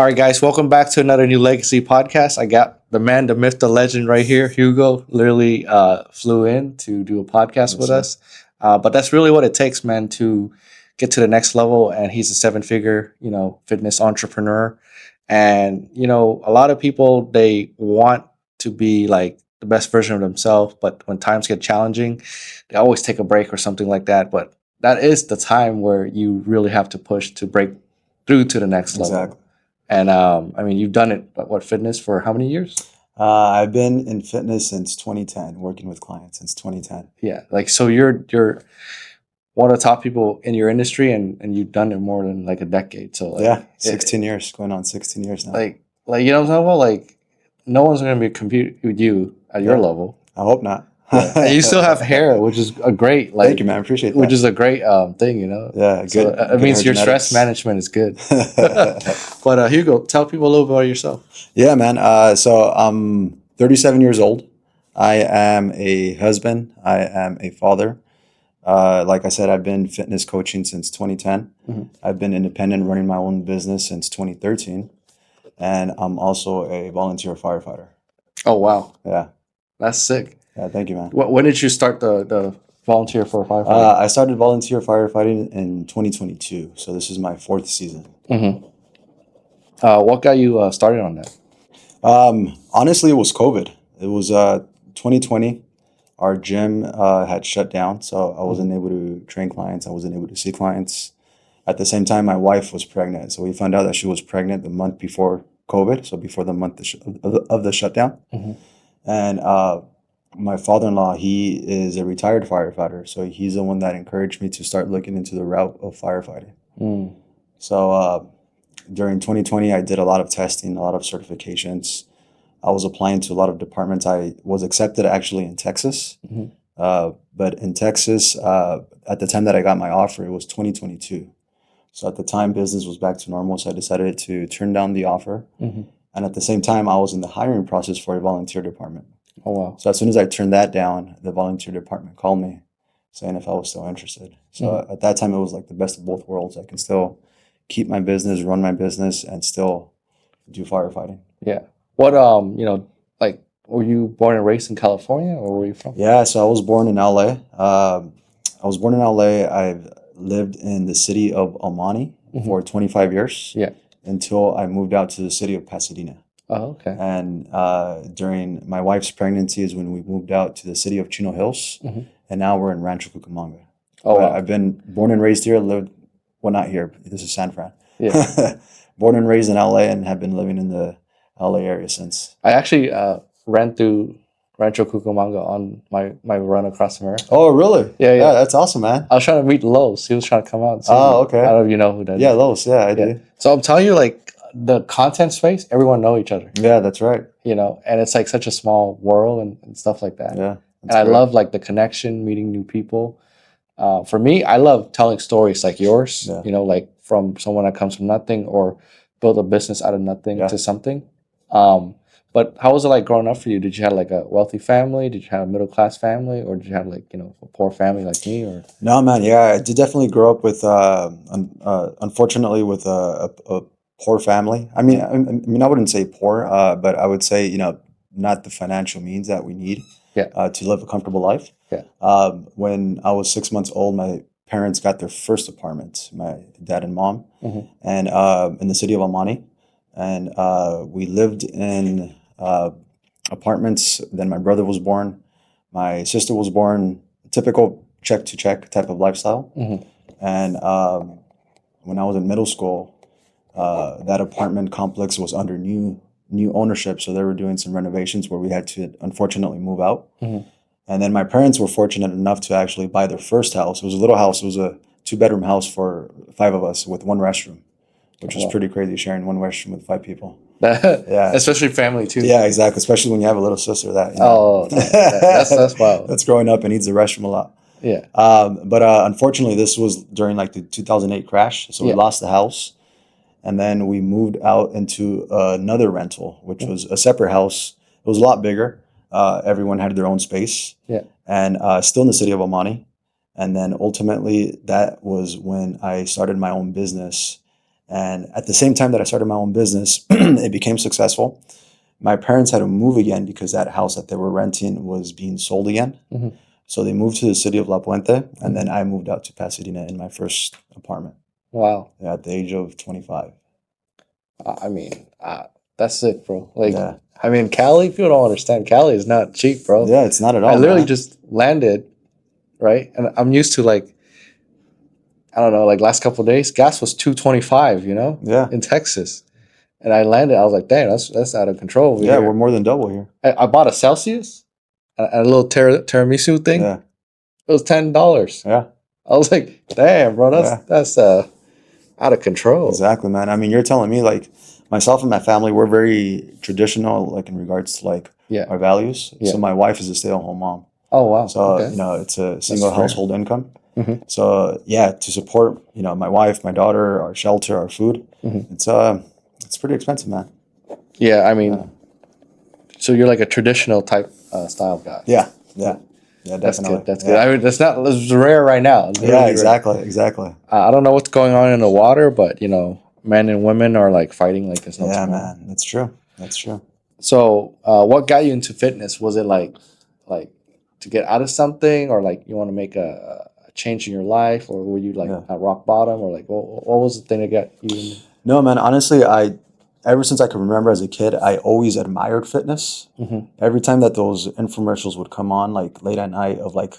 All right, guys, welcome back to another New Legacy podcast. I got the man, the myth, the legend right here. Hugo literally flew in to do a podcast with us. But that's really what it takes, man, to get to the next level. And he's a seven-figure, fitness entrepreneur. And, a lot of people, they want to be like the best version of themselves. But when times get challenging, they always take a break or something like that. But that is the time where you really have to push to break through to the next level. Exactly. And you've done it, fitness for how many years? I've been in fitness since 2010, working with clients since 2010. Yeah, like so you're one of the top people in your industry, and you've done it more than like a decade. So Yeah, 16 years, going on 16 years now. like you know what I'm talking about? Like no one's gonna be compete with you at your level. I hope not. Yeah. And you still have hair, which is a great Thank you, man. I appreciate that. which is a great thing, Yeah, good. So it good means your genetics. stress management is good. But Hugo, tell people a little bit about yourself. Yeah, man. So I'm 37 years old. I am a husband. I am a father. Like I said, I've been fitness coaching since 2010. Mhm. I've been independent, running my own business since 2013. And I'm also a volunteer firefighter. Oh wow, Yeah. that's sick. Yeah, thank you, man. When did you start the volunteer for a firefighter? I started volunteer firefighting in 2022, so this is my fourth season. Mm-hmm. What got you started on that? Honestly, it was COVID. It was 2020. Our gym had shut down, so I wasn't able to train clients. I wasn't able to see clients. At the same time, my wife was pregnant, so we found out that she was pregnant the month before COVID, so before the month of the shutdown. Mm-hmm. And my father-in-law, he is a retired firefighter, so he's the one that encouraged me to start looking into the route of firefighting. Mm. So during 2020, I did a lot of testing, a lot of certifications. I was applying to a lot of departments. I was accepted actually in Texas, Mm-hmm. but in Texas, at the time that I got my offer, it was 2022. So at the time, business was back to normal, so I decided to turn down the offer. Mm-hmm. And at the same time, I was in the hiring process for a volunteer department. Oh wow. So as soon as I turned that down, the volunteer department called me saying if I was still interested. So at that time, it was like the best of both worlds. I can still keep my business, run my business, and still do firefighting. Yeah. What like were you born and raised in California, or where were you from? Yeah, so I was born in LA. I was born in LA. I've lived in the city of Almani for 25 years. Yeah. Until I moved out to the city of Pasadena. Oh, okay. And during my wife's pregnancy is when we moved out to the city of Chino Hills. Mhm. And now we're in Rancho Cucamonga. Oh But wow. I've been born and raised here, well, not here, this is San Fran. Yeah. Born and raised in LA and have been living in the LA area since. I actually ran through Rancho Cucamonga on my run across America. Oh, really? Yeah, yeah. That's awesome, man. I was trying to meet Lowe's. He was trying to come out and see Oh, me. okay. I don't know if you know who that is. Yeah, Lowe's. Yeah, I do. So I'm telling you, like the content space, everyone know each other. Yeah, that's right. And it's like such a small world and stuff like that. Yeah. And I love like the connection, meeting new people. For me, I love telling stories like yours, Yeah. like from someone that comes from nothing or build a business out of nothing Yeah. to something. But how was it like growing up for you? Did you have like a wealthy family? Did you have a middle class family, or did you have like a poor family like me? Or No, man. Yeah, I did definitely grow up with, unfortunately, with a poor family. I mean, I wouldn't say poor, but I would say, not the financial means that we need Yeah. To live a comfortable life. Yeah. When I was 6 months old, my parents got their first apartment, my dad and mom, Mhm. and in the city of Almani. And we lived in apartments. Then my brother was born. My sister was born. Typical check to check type of lifestyle. Mhm. And when I was in middle school, that apartment complex was under new ownership, so they were doing some renovations where we had to unfortunately move out. Mhm. And then my parents were fortunate enough to actually buy their first house. It was a little house. It was a 2-bedroom house for 5 of us with one restroom, which was Wow. pretty crazy, sharing one restroom with 5 people. Yeah. Especially family too. Yeah, exactly. Especially when you have a little sister that. Oh, that's wild. That's growing up and needs the restroom a lot. Yeah. But unfortunately, this was during like the 2008 crash, so we Yeah. lost the house, and then we moved out into another rental, which was a separate house. It was a lot bigger. Everyone had their own space, Yeah. and still in the city of Omani. And then ultimately, that was when I started my own business. And at the same time that I started my own business, it became successful. My parents had to move again because that house that they were renting was being sold again. Mhm. So they moved to the city of La Puente, and then I moved out to Pasadena in my first apartment Wow. at the age of 25. I mean, that's sick, bro. Like, Yeah. I mean, Cali, people don't understand. Cali is not cheap, bro. Yeah, it's not at all. I literally man. just landed, right? And I'm used to like, I don't know, like last couple of days, gas was 225, Yeah. in Texas. And I landed, I was like, dang, that's out of control over Yeah, we're here. more than double here. I bought a Celsius, a little tiramisu thing. Yeah. It was $10. Yeah. I was like, damn, bro, Yeah. that's out of control. Exactly, man. I mean, you're telling me like myself and my family, we're very traditional, like in regards to like Yeah. our values. Yeah. So my wife is a stay-at-home mom. Oh, wow. So, Okay. it's a single fair. household income. Mhm. So yeah, to support, my wife, my daughter, our shelter, our food, Mhm. it's pretty expensive, man. Yeah, I mean, Yeah. so you're like a traditional type style guy. Yeah. Yeah. Yeah, That's definitely. good. That's Yeah. good. I mean, that's rare right now. It's really Yeah, rare. exactly. Exactly. I don't know what's going on in the water, but men and women are like fighting like it's no Yeah, tomorrow. man. That's true. That's true. So, what got you into fitness? Was it like to get out of something, or like you want to make a change in your life, or were you like Yeah. at rock bottom, or like what was the thing that got you? No, man. Honestly, ever since I can remember as a kid, I always admired fitness. Mhm. Every time that those infomercials would come on, like late at night, of like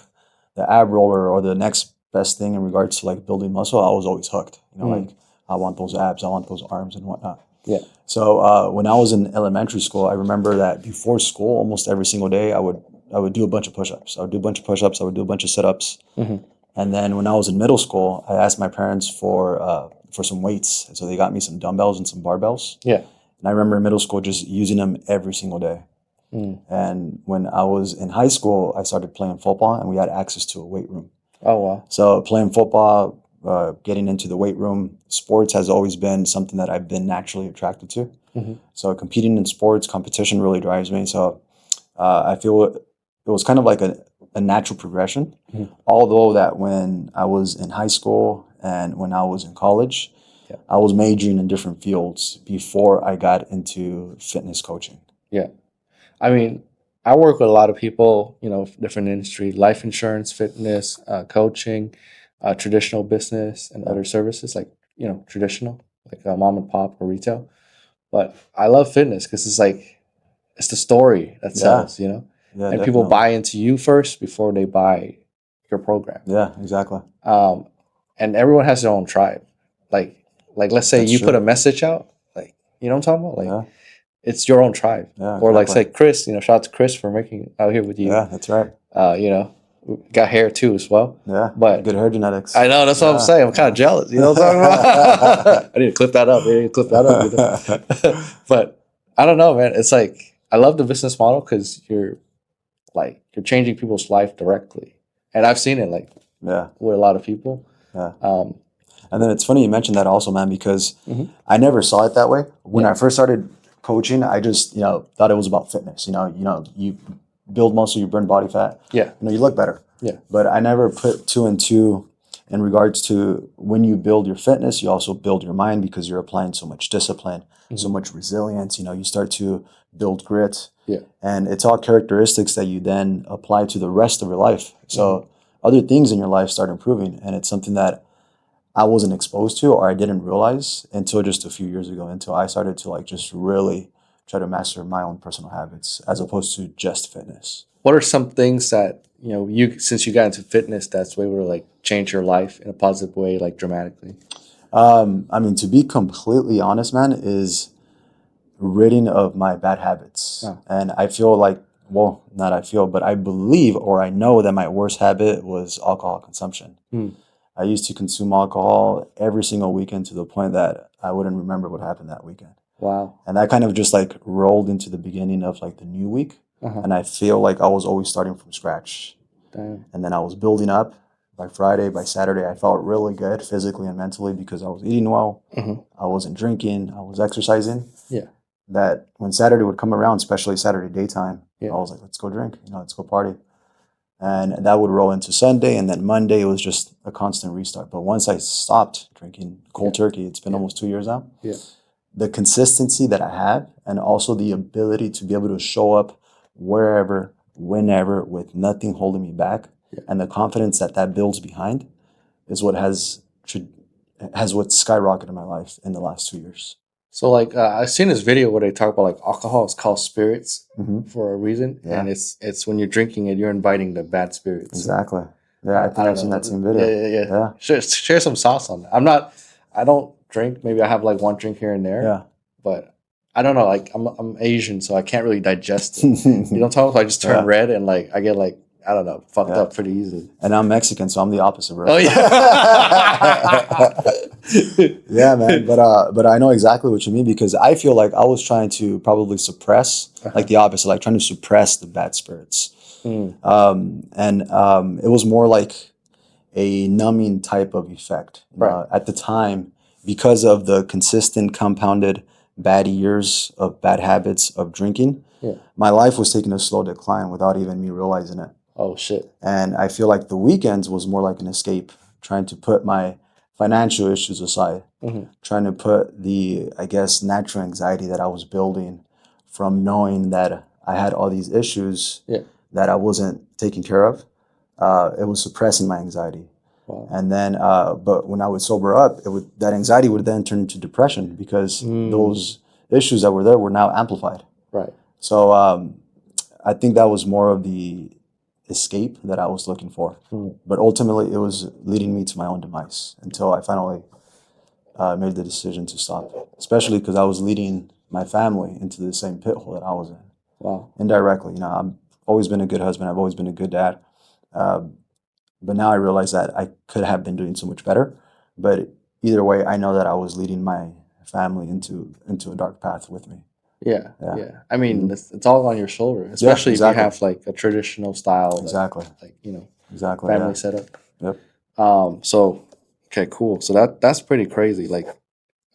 the ab roller or the next best thing in regards to like building muscle, I was always hooked. Like I want those abs, I want those arms and whatnot. Yeah. So when I was in elementary school, I remember that before school, almost every single day, I would do a bunch of push-ups. I would do a bunch of push-ups. I would do a bunch of sit-ups. Mhm. And then when I was in middle school, I asked my parents for some weights. So they got me some dumbbells and some barbells. Yeah. And I remember in middle school just using them every single day. Mm. And when I was in high school, I started playing football, and we had access to a weight room. Oh, wow. So playing football, getting into the weight room, sports has always been something that I've been naturally attracted to. Mhm. So competing in sports, competition really drives me. So I feel it was kind of like a natural progression. Mhm. Although that when I was in high school and when I was in college, Yeah. I was majoring in different fields before I got into fitness coaching. Yeah. I mean, I work with a lot of people, different industry, life insurance, fitness, coaching, traditional business, and other services like, traditional, like mom and pop or retail. But I love fitness because it's the story that Yeah. sells, Yeah, and definitely. people buy into you first before they buy your program. Yeah, exactly. And everyone has their own tribe. Like let's say That's you true. put a message out, like, you know what I'm talking about? Like, Yeah, it's your own tribe. yeah, Or like exactly. say Chris, shout out to Chris for making out here with you. Yeah, that's right. Got hair too as well. Yeah, But good hair genetics. I know that's what I'm Yeah, saying. I'm kind of jealous. You know what I'm talking about? I need to clip that up. But I don't know, man. It's like I love the business model because you're changing people's life directly, and I've seen it like Yeah, with a lot of people. yeah. Um, And then it's funny you mentioned that also, man, because Mhm. I never saw it that way. When Yeah. I first started coaching, I just, thought it was about fitness. You build muscle, you burn body fat. yeah, You look better. Yeah. But I never put two and two in regards to when you build your fitness, you also build your mind because you're applying so much discipline, so Mhm. much resilience. You start to build grit. Yeah. And it's all characteristics that you then apply to the rest of your life. So Mm-hmm. other things in your life start improving. And it's something that I wasn't exposed to or I didn't realize until just a few years ago, until I started to just really try to master my own personal habits as opposed to just fitness. What are some things that you since you got into fitness that's way to change your life in a positive way, like dramatically? To be completely honest, man, is ridding of my bad habits. Oh. And I feel like, well, not I feel, but I believe or I know that my worst habit was alcohol consumption. Hmm. I used to consume alcohol every single weekend to the point that I wouldn't remember what happened that weekend. Wow. And that kind of just rolled into the beginning of the new week. Uh-huh. And I feel like I was always starting from scratch. Damn. And then I was building up. By Friday, by Saturday, I felt really good physically and mentally because I was eating well. Mhm. I wasn't drinking. I was exercising. Yeah. That when Saturday would come around, especially Saturday daytime, Yeah. I was like, let's go drink, let's go party. And that would roll into Sunday, and then Monday it was just a constant restart. But once I stopped drinking cold turkey, it's been almost 2 years now. Yeah. The consistency that I have, and also the ability to be able to show up wherever, whenever, with nothing holding me back, and the confidence that that builds behind, is what has what skyrocketed in my life in the last 2 years. So like I've seen this video where they talk about like alcohol is called spirits for a reason, Yeah. and it's when you're drinking it, you're inviting the bad spirits. Exactly. Yeah, I think don't I've seen know. that same video. Yeah. Share some sauce on that. I don't drink. Maybe I have like one drink here and there. Yeah. But I don't know. Like I'm Asian, so I can't really digest it. You know what I'm talking about? So I just turn red and like I get like, I don't know, fucked up pretty easily. And I'm Mexican, so I'm the opposite, bro. Oh yeah. Yeah, man. But I know exactly what you mean, because I feel like I was trying to probably suppress, like the opposite, like trying to suppress the bad spirits. It was more like a numbing type of effect. Right. At the time, because of the consistent compounded bad years of bad habits of drinking, my life was taking a slow decline without even me realizing it. Oh shit. And I feel like the weekends was more like an escape, trying to put my financial issues aside, trying to put the, I guess, natural anxiety that I was building from knowing that I had all these issues that I wasn't taking care of. It was suppressing my anxiety. Wow. And then, but when I would sober up, that anxiety would then turn into depression, because those issues that were there were now amplified. Right. So I think that was more of the escape that I was looking for. But ultimately, it was leading me to my own demise until I finally made the decision to stop, especially because I was leading my family into the same pit hole that I was in. Wow. Indirectly, I've always been a good husband. I've always been a good dad. But now I realize that I could have been doing so much better. But either way, I know that I was leading my family into a dark path with me. Yeah. I mean, it's all on your shoulder, especially if you have like a traditional style. Exactly. Family setup. Yep. So, okay, cool. So that's pretty crazy. Like,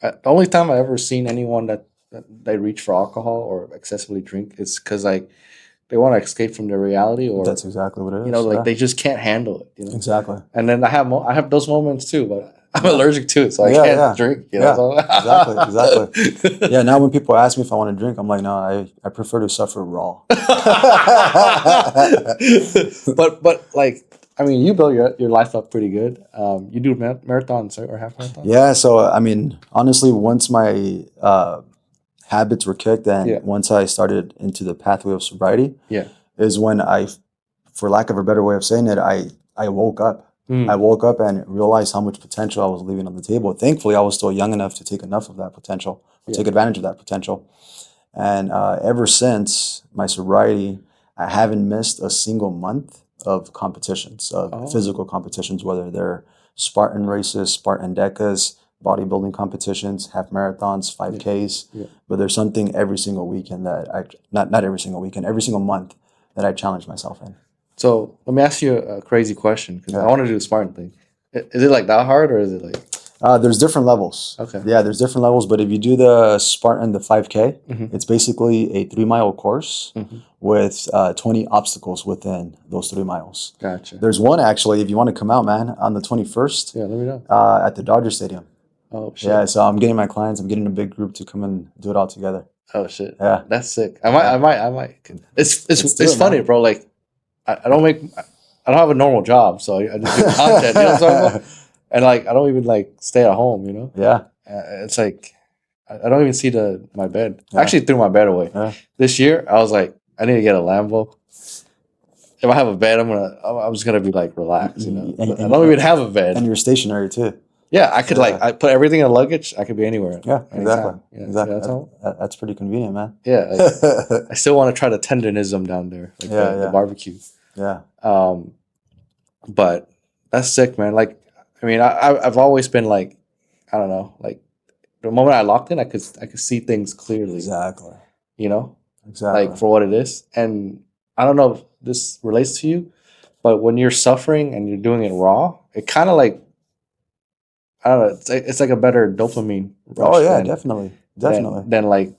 the only time I ever seen anyone that they reach for alcohol or excessively drink is because like they want to escape from their reality, or that's exactly what it is. Like they just can't handle it. Exactly. And then I have those moments too, but I'm allergic to it, so I can't drink. Exactly. Yeah. Now when people ask me if I want to drink, I'm like, no, I prefer to suffer raw. but like, I mean, you build your life up pretty good. You do marathons or half marathons? Yeah. So I mean, honestly, once my habits were kicked, and once I started into the pathway of sobriety, is when I, for lack of a better way of saying it, I woke up. I woke up and realized how much potential I was leaving on the table. Thankfully, I was still young enough to take enough of that potential, take advantage of that potential. And ever since my sobriety, I haven't missed a single month of competitions, of physical competitions, whether they're Spartan races, Spartan Decas, bodybuilding competitions, half marathons, 5Ks. But there's something every single weekend that not every single weekend, every single month that I challenge myself in. So let me ask you a crazy question, because I want to do the Spartan thing. Is it like that hard, or is it like? There's different levels. Okay. Yeah, there's different levels. But if you do the Spartan, the 5K, it's basically a 3-mile course with 20 obstacles within those 3 miles. Gotcha. There's one actually, if you want to come out, man, on the 21st. Yeah, let me know. At the Dodger Stadium. Oh shit. Yeah, so I'm getting my clients. I'm getting a big group to come and do it all together. Oh shit. Yeah, that's sick. I might. It's funny, man, bro. Like, I don't have a normal job, so I just do content. You know what I'm talking about? And like, I don't even like stay at home. Yeah. It's like I don't even see my bed. I actually threw my bed away. This year. I was like, I need to get a Lambo. If I have a bed, I'm just gonna be like relaxed. And I don't even have a bed. And you're stationary too. Yeah, I could I put everything in luggage. I could be anywhere. Yeah, exactly. Yeah, exactly. That's pretty convenient, man. Yeah, like, I still want to try the tenderism down there, like the barbecue. Yeah. But that's sick, man. Like, I mean, I've always been like, I don't know, like the moment I locked in, I could see things clearly. Exactly. Exactly. Like for what it is, and I don't know if this relates to you, but when you're suffering and you're doing it raw, it kind of like, I don't know. It's like a better dopamine rush. Oh yeah, definitely. Than like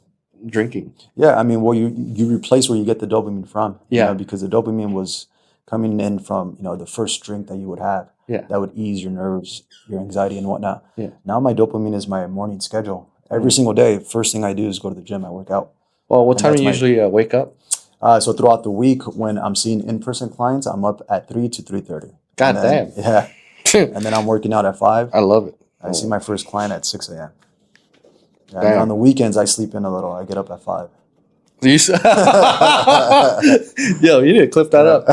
drinking. Yeah, I mean, well, you replace where you get the dopamine from. Yeah. Because the dopamine was coming in from, the first drink that you would have Yeah. that would ease your nerves, your anxiety and whatnot. Yeah. Now my dopamine is my morning schedule. Every single day, first thing I do is go to the gym. I work out. Well, what And time do that's you my- usually wake up? So throughout the week, when I'm seeing in-person clients, I'm up at 3 to 3:30. God And then- damn. Yeah. And then I'm working out at 5. I love it. I see my first client at 6 a.m. Yeah, and Damn. then on the weekends, I sleep in a little. I get up at 5. You s- Yo, you need to clip that up.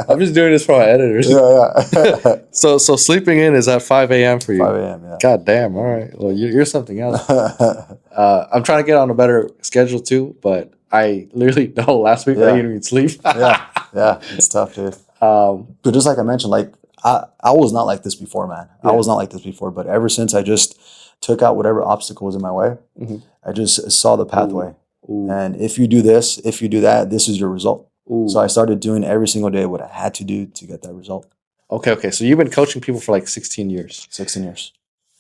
I'm just doing this for my editors. Yeah. So sleeping in is at 5 a.m. for you. 5 a.m., yeah. God damn. All right. Well, you're something else. I'm trying to get on a better schedule too, but I literally last week I Yeah. didn't even sleep. Yeah, it's tough, dude. Um, But just like I mentioned, like I was not like this before, man. I Yeah. was not like this before. But ever since I just took out whatever obstacle was in my way, Mhm. I just saw the pathway. ooh, And if you do this, if you do that, this is your result. ooh. So I started doing every single day what I had to do to get that result. Okay. So you've been coaching people for like 16 years. 16 years.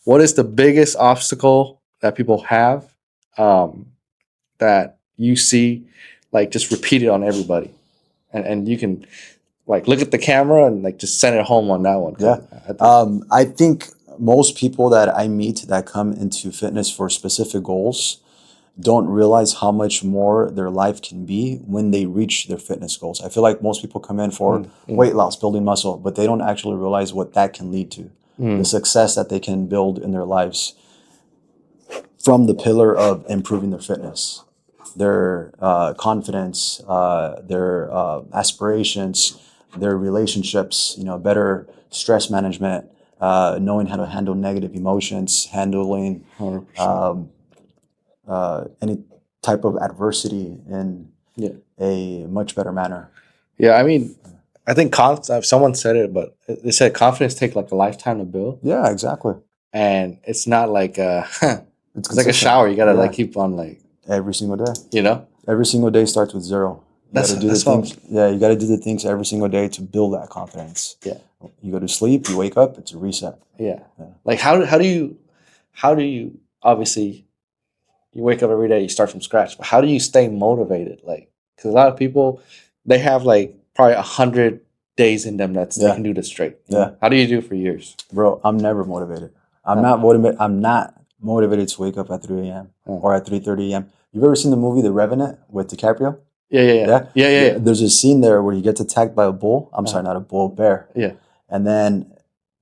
What is the biggest obstacle that people have that you see like just repeated on everybody? And you can like look at the camera and like just send it home on that one. Yeah. I think most people that I meet that come into fitness for specific goals don't realize how much more their life can be when they reach their fitness goals. I feel like most people come in for weight loss, building muscle, but they don't actually realize what that can lead to. The success that they can build in their lives from the pillar of improving their fitness, their confidence, their aspirations, their relationships, better stress management, knowing how to handle negative emotions, handling 100%. any type of adversity in Yeah. a much better manner. Yeah, I mean, I think someone said it, but they said confidence take like a lifetime to build, Yeah, exactly. and it's not like it's like a consistent. shower. You gotta Yeah. like keep on like Every single day. Every single day starts with 0. You gotta do the things. Yeah, you got to do the things every single day to build that confidence. Yeah. You go to sleep, you wake up, it's a reset. Yeah. Yeah. Like how do you obviously you wake up every day, you start from scratch, but how do you stay motivated? Like, because a lot of people they have like probably 100 days in them they Yeah. can do this straight. Yeah. How do you do it for years? Bro, I'm never motivated. I'm Huh. not motivated. I'm not motivated to wake up at 3 a.m. Huh. or at 3:30 a.m. You've ever seen the movie The Revenant with DiCaprio? Yeah. There's a scene there where he gets attacked by a bull. I'm sorry, not a bull, bear. Yeah. And then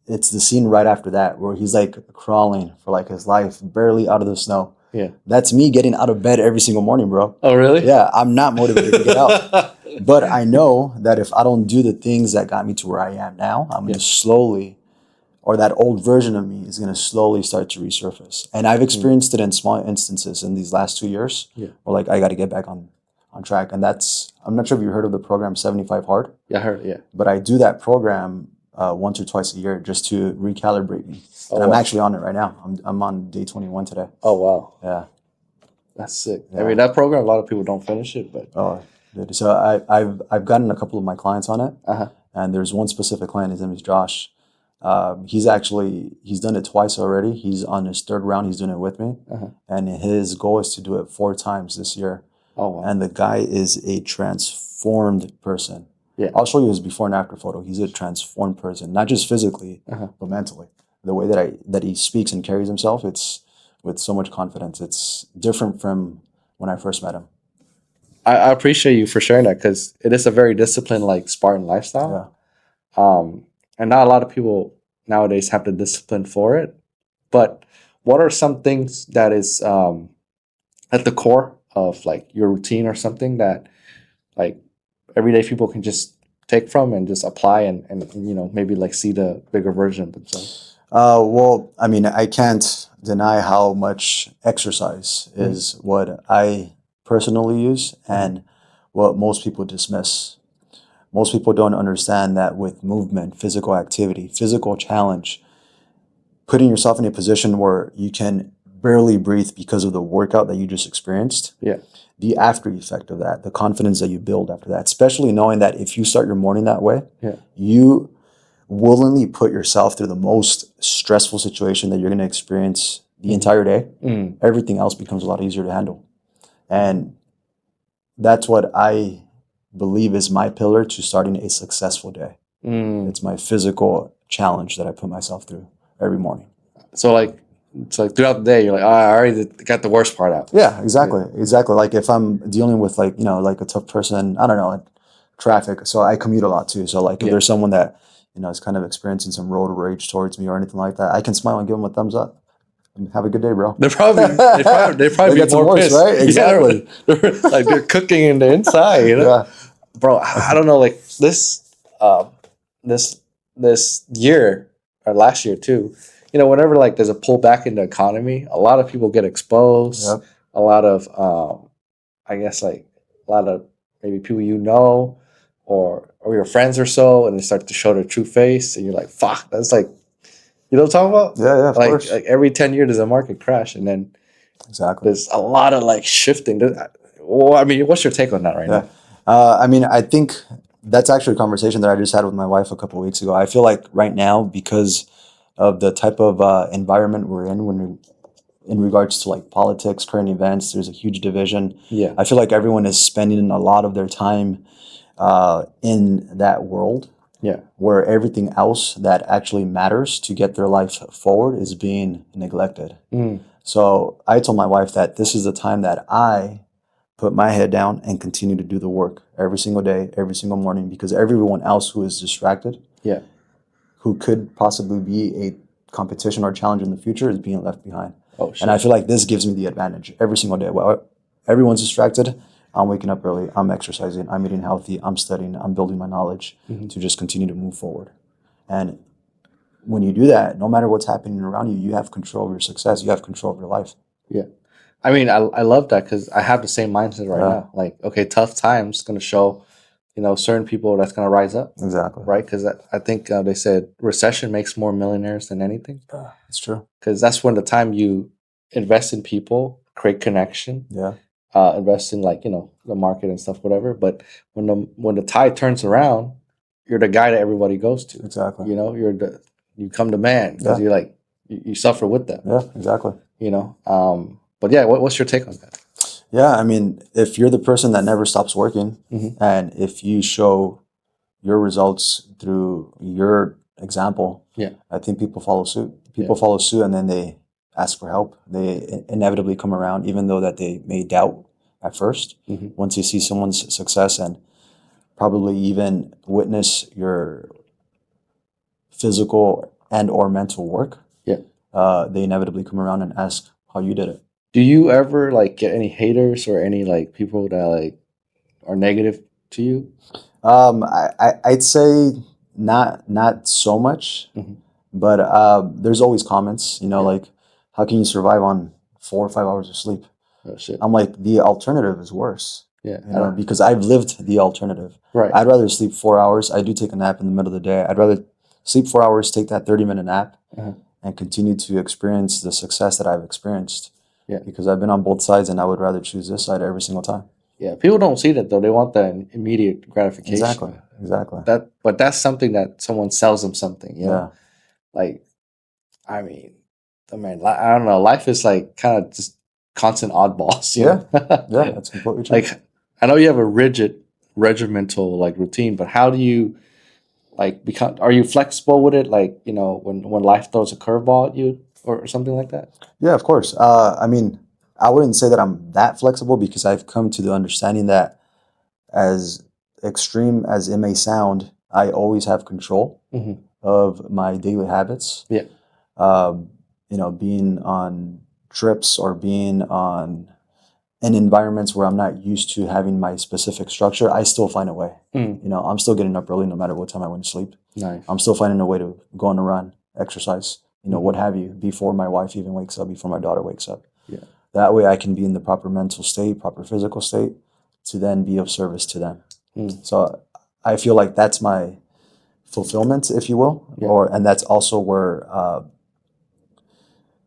it's the scene right after that where he's like crawling for like his life, barely out of the snow. Yeah. That's me getting out of bed every single morning, bro. Oh, really? Yeah, I'm not motivated to get out. But I know that if I don't do the things that got me to where I am now, I'm going to slowly, or that old version of me is going to slowly start to resurface. And I've experienced it in small instances in these last 2 years where like I got to get back on track. And that's, I'm not sure if you heard of the program 75 Hard. Yeah, I heard. Yeah. But I do that program once or twice a year just to recalibrate me. And I'm actually on it right now. I'm on day 21 today. Oh, wow. Yeah. That's sick. Yeah. I mean, that program, a lot of people don't finish it, but Oh, good. So I've gotten a couple of my clients on it. Uh-huh. And there's one specific client, his name is Josh. He's done it twice already. He's on his 3rd round. He's doing it with me. Uh-huh. And his goal is to do it 4 times this year. Oh, wow. And the guy is a transformed person. Yeah. I'll show you his before and after photo. He's a transformed person, not just physically, but mentally. The way that he speaks and carries himself, it's with so much confidence. It's different from when I first met him. I appreciate you for sharing that because it is a very disciplined, like Spartan lifestyle. And not a lot of people nowadays have the discipline for it. But what are some things that is at the core of like your routine or something that like everyday people can just take from and just apply and maybe like see the bigger version of themselves? Well, I mean, I can't deny how much exercise is what I personally use and what most people dismiss. Most people don't understand that with movement, physical activity, physical challenge, putting yourself in a position where you can barely breathe because of the workout that you just experienced, the after effect of that, the confidence that you build after that, especially knowing that if you start your morning that way, you willingly put yourself through the most stressful situation that you're going to experience the entire day. Everything else becomes a lot easier to handle. And that's what I believe is my pillar to starting a successful day. It's my physical challenge that I put myself through every morning. So like, it's like throughout the day, you're like, oh, I already got the worst part out. Yeah, exactly. Like if I'm dealing with like, like a tough person, I don't know, like traffic. So I commute a lot too. So like if there's someone that, is kind of experiencing some road rage towards me or anything like that, I can smile and give them a thumbs up. Have a good day, bro. They probably They be more worse, pissed, right? Exactly. Yeah, they're cooking in the inside, Yeah. Bro. I don't know, like this year or last year too. Whenever like there's a pullback in the economy, a lot of people get exposed. Yep. A lot of I guess like a lot of maybe people or your friends or so, and they start to show their true face, and you're like, "Fuck!" That's like, you know what I'm talking about? Yeah, of course. Like every 10 years there's a market crash, and then Exactly. there's a lot of like shifting. Well, I mean, what's your take on that right now? I mean, I think that's actually a conversation that I just had with my wife a couple of weeks ago. I feel like right now, because of the type of environment we're in in regards to like politics, current events, there's a huge division. Yeah. I feel like everyone is spending a lot of their time in that world. Yeah. Where everything else that actually matters to get their life forward is being neglected. So I told my wife that this is the time that I put my head down and continue to do the work every single day, every single morning, because everyone else who is distracted, who could possibly be a competition or challenge in the future, is being left behind. Oh, shit. And I feel like this gives me the advantage every single day. Well, everyone's distracted. I'm waking up early. I'm exercising. I'm eating healthy. I'm studying. I'm building my knowledge to just continue to move forward. And when you do that, no matter what's happening around you, you have control of your success. You have control of your life. Yeah. I mean, I love that because I have the same mindset right now. Like, okay, tough times going to show, certain people that's going to rise up. Exactly. Right? Because I think they said recession makes more millionaires than anything. It's true. Because that's when the time you invest in people, create connection. Yeah. Invest in like, the market and stuff, whatever. But when the tide turns around, you're the guy that everybody goes to. Exactly. You come to man because you're like, you suffer with them. Yeah, exactly. But yeah, what's your take on that? Yeah, I mean, if you're the person that never stops working, and if you show your results through your example, I think people follow suit. People follow suit, and then they ask for help. They inevitably come around, even though that they may doubt at first. Once you see someone's success and probably even witness your physical and or mental work, they inevitably come around and ask how you did it. Do you ever like get any haters or any like people that like are negative to you? I'd say not so much, but there's always comments. Like, how can you survive on 4 or 5 hours of sleep? Oh shit! I'm like, the alternative is worse. Yeah, because I've lived the alternative. Right. I'd rather sleep 4 hours. I do take a nap in the middle of the day. I'd rather sleep 4 hours, take that 30-minute nap, and continue to experience the success that I've experienced. Yeah. Because I've been on both sides, and I would rather choose this side every single time. Yeah, people don't see that though. They want that immediate gratification. Exactly. But that's something that someone sells them something. Like, I mean, I don't know. Life is like kind of just constant oddballs. Yeah, that's completely true. Like, I know you have a rigid, regimental like routine, but how do you like become? Are you flexible with it? Like, when life throws a curveball at you or something like that. Yeah, of course. I mean, I wouldn't say that I'm that flexible because I've come to the understanding that, as extreme as it may sound, I always have control of my daily habits. Yeah. Being on trips or being in environments where I'm not used to having my specific structure, I still find a way. I'm still getting up early no matter what time I went to sleep. Nice. I'm still finding a way to go on a run, exercise, what have you, before my wife even wakes up, before my daughter wakes up. Yeah. That way I can be in the proper mental state, proper physical state, to then be of service to them. So I feel like that's my fulfillment, if you will, and that's also where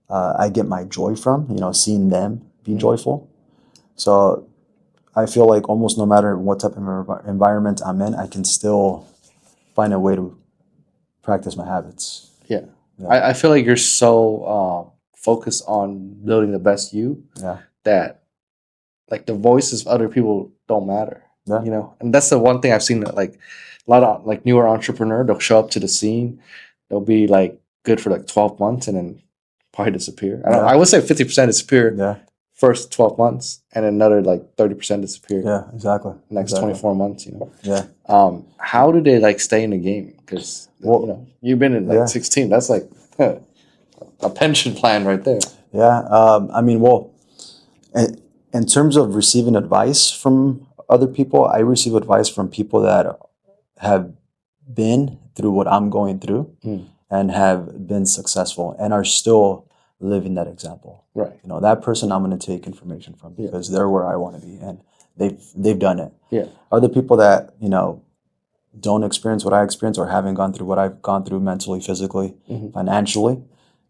I get my joy from, seeing them be joyful. So I feel like almost no matter what type of environment I'm in, I can still find a way to practice my habits. Yeah. I feel like you're so focused on building the best you that like the voices of other people don't matter. Yeah. You know, and that's the one thing I've seen that like a lot of like newer entrepreneur, they'll show up to the scene, they'll be like good for like 12 months and then probably disappear. Yeah. I would say 50% disappear Yeah. first 12 months and another like 30% disappear Yeah. Exactly. next Exactly. 24 months, you know. Yeah. How do they like stay in the game? Because Well, you know, you've been in like yeah. 16. That's like a pension plan right there. Yeah. I mean, well, in terms of receiving advice from other people, I receive advice from people that have been through what I'm going through Mm. and have been successful and are still living that example. Right. You know, that person I'm going to take information from because they're where I want to be and they've done it. Yeah. Other people that, you know, don't experience what I experienced or haven't gone through what I've gone through mentally, physically, Mhm. financially,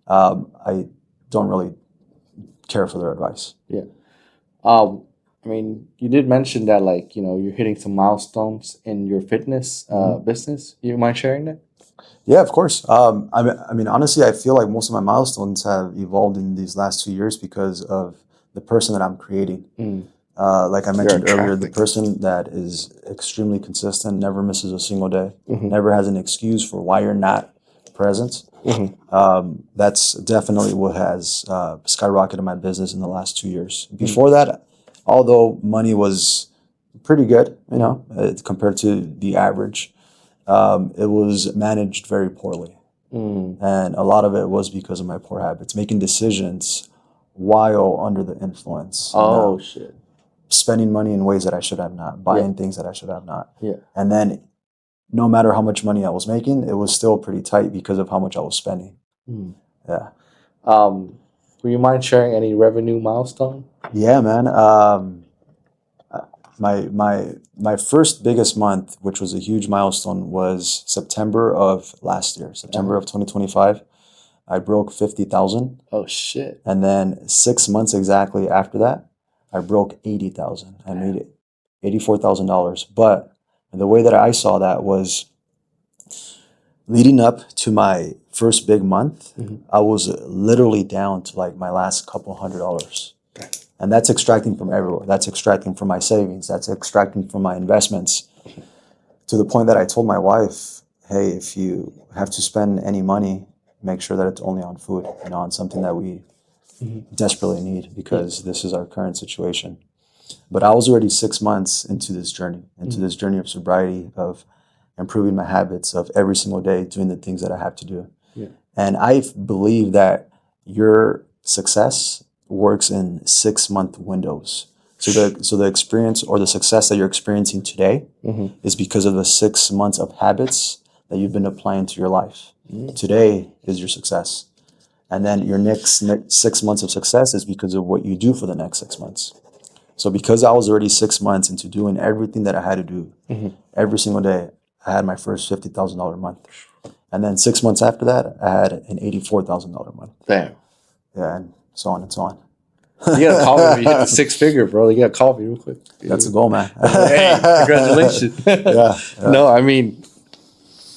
I don't really care for their advice. Yeah. I mean, you did mention that like, you know, you're hitting some milestones in your fitness business. You mind sharing that? Yeah, of course. I mean, honestly, I feel like most of my milestones have evolved in these last 2 years because of the person that I'm creating. Mm. Like I mentioned earlier, the attracting. person that is extremely consistent, never misses a single day, Mhm. never has an excuse for why you're not present. Mhm. That's definitely what has skyrocketed my business in the last 2 years. Before that, although money was pretty good, you know, compared to the average, it was managed very poorly. Mm. And a lot of it was because of my poor habits, making decisions while under the influence. You know, Shit. spending money in ways that I should have not, buying things that I should have not. Yeah. And then no matter how much money I was making, it was still pretty tight because of how much I was spending. Mm. Yeah. Will you mind sharing any revenue milestone? Yeah, man. My first biggest month, which was a huge milestone, was September of last year, September of 2025. I broke 50,000. Oh shit. And then 6 months exactly after that, I broke 80,000. I made it $84,000. But the way that I saw that was leading up to my first big month, I was literally down to like my last couple $100. And that's extracting from everywhere. That's extracting from my savings. That's extracting from my investments. To the point that I told my wife, hey, if you have to spend any money, make sure that it's only on food, you know, on something that we desperately need because this is our current situation. But I was already 6 months into this journey of sobriety, of improving my habits, of every single day doing the things that I have to do. Yeah. And I believe that your success works in 6 month windows. So the experience or the success that you're experiencing today is because of the 6 months of habits that you've been applying to your life. Today is your success. And then your next 6 months of success is because of what you do for the next 6 months. So because I was already 6 months into doing everything that I had to do every single day, I had my first $50,000 month. And then 6 months after that, I had an $84,000 month. Damn. Yeah, and so on and so on. You gotta call me when you hit the 6-figure, bro. You gotta call me real quick. That's a goal, man. Hey, congratulations. Yeah. No, I mean,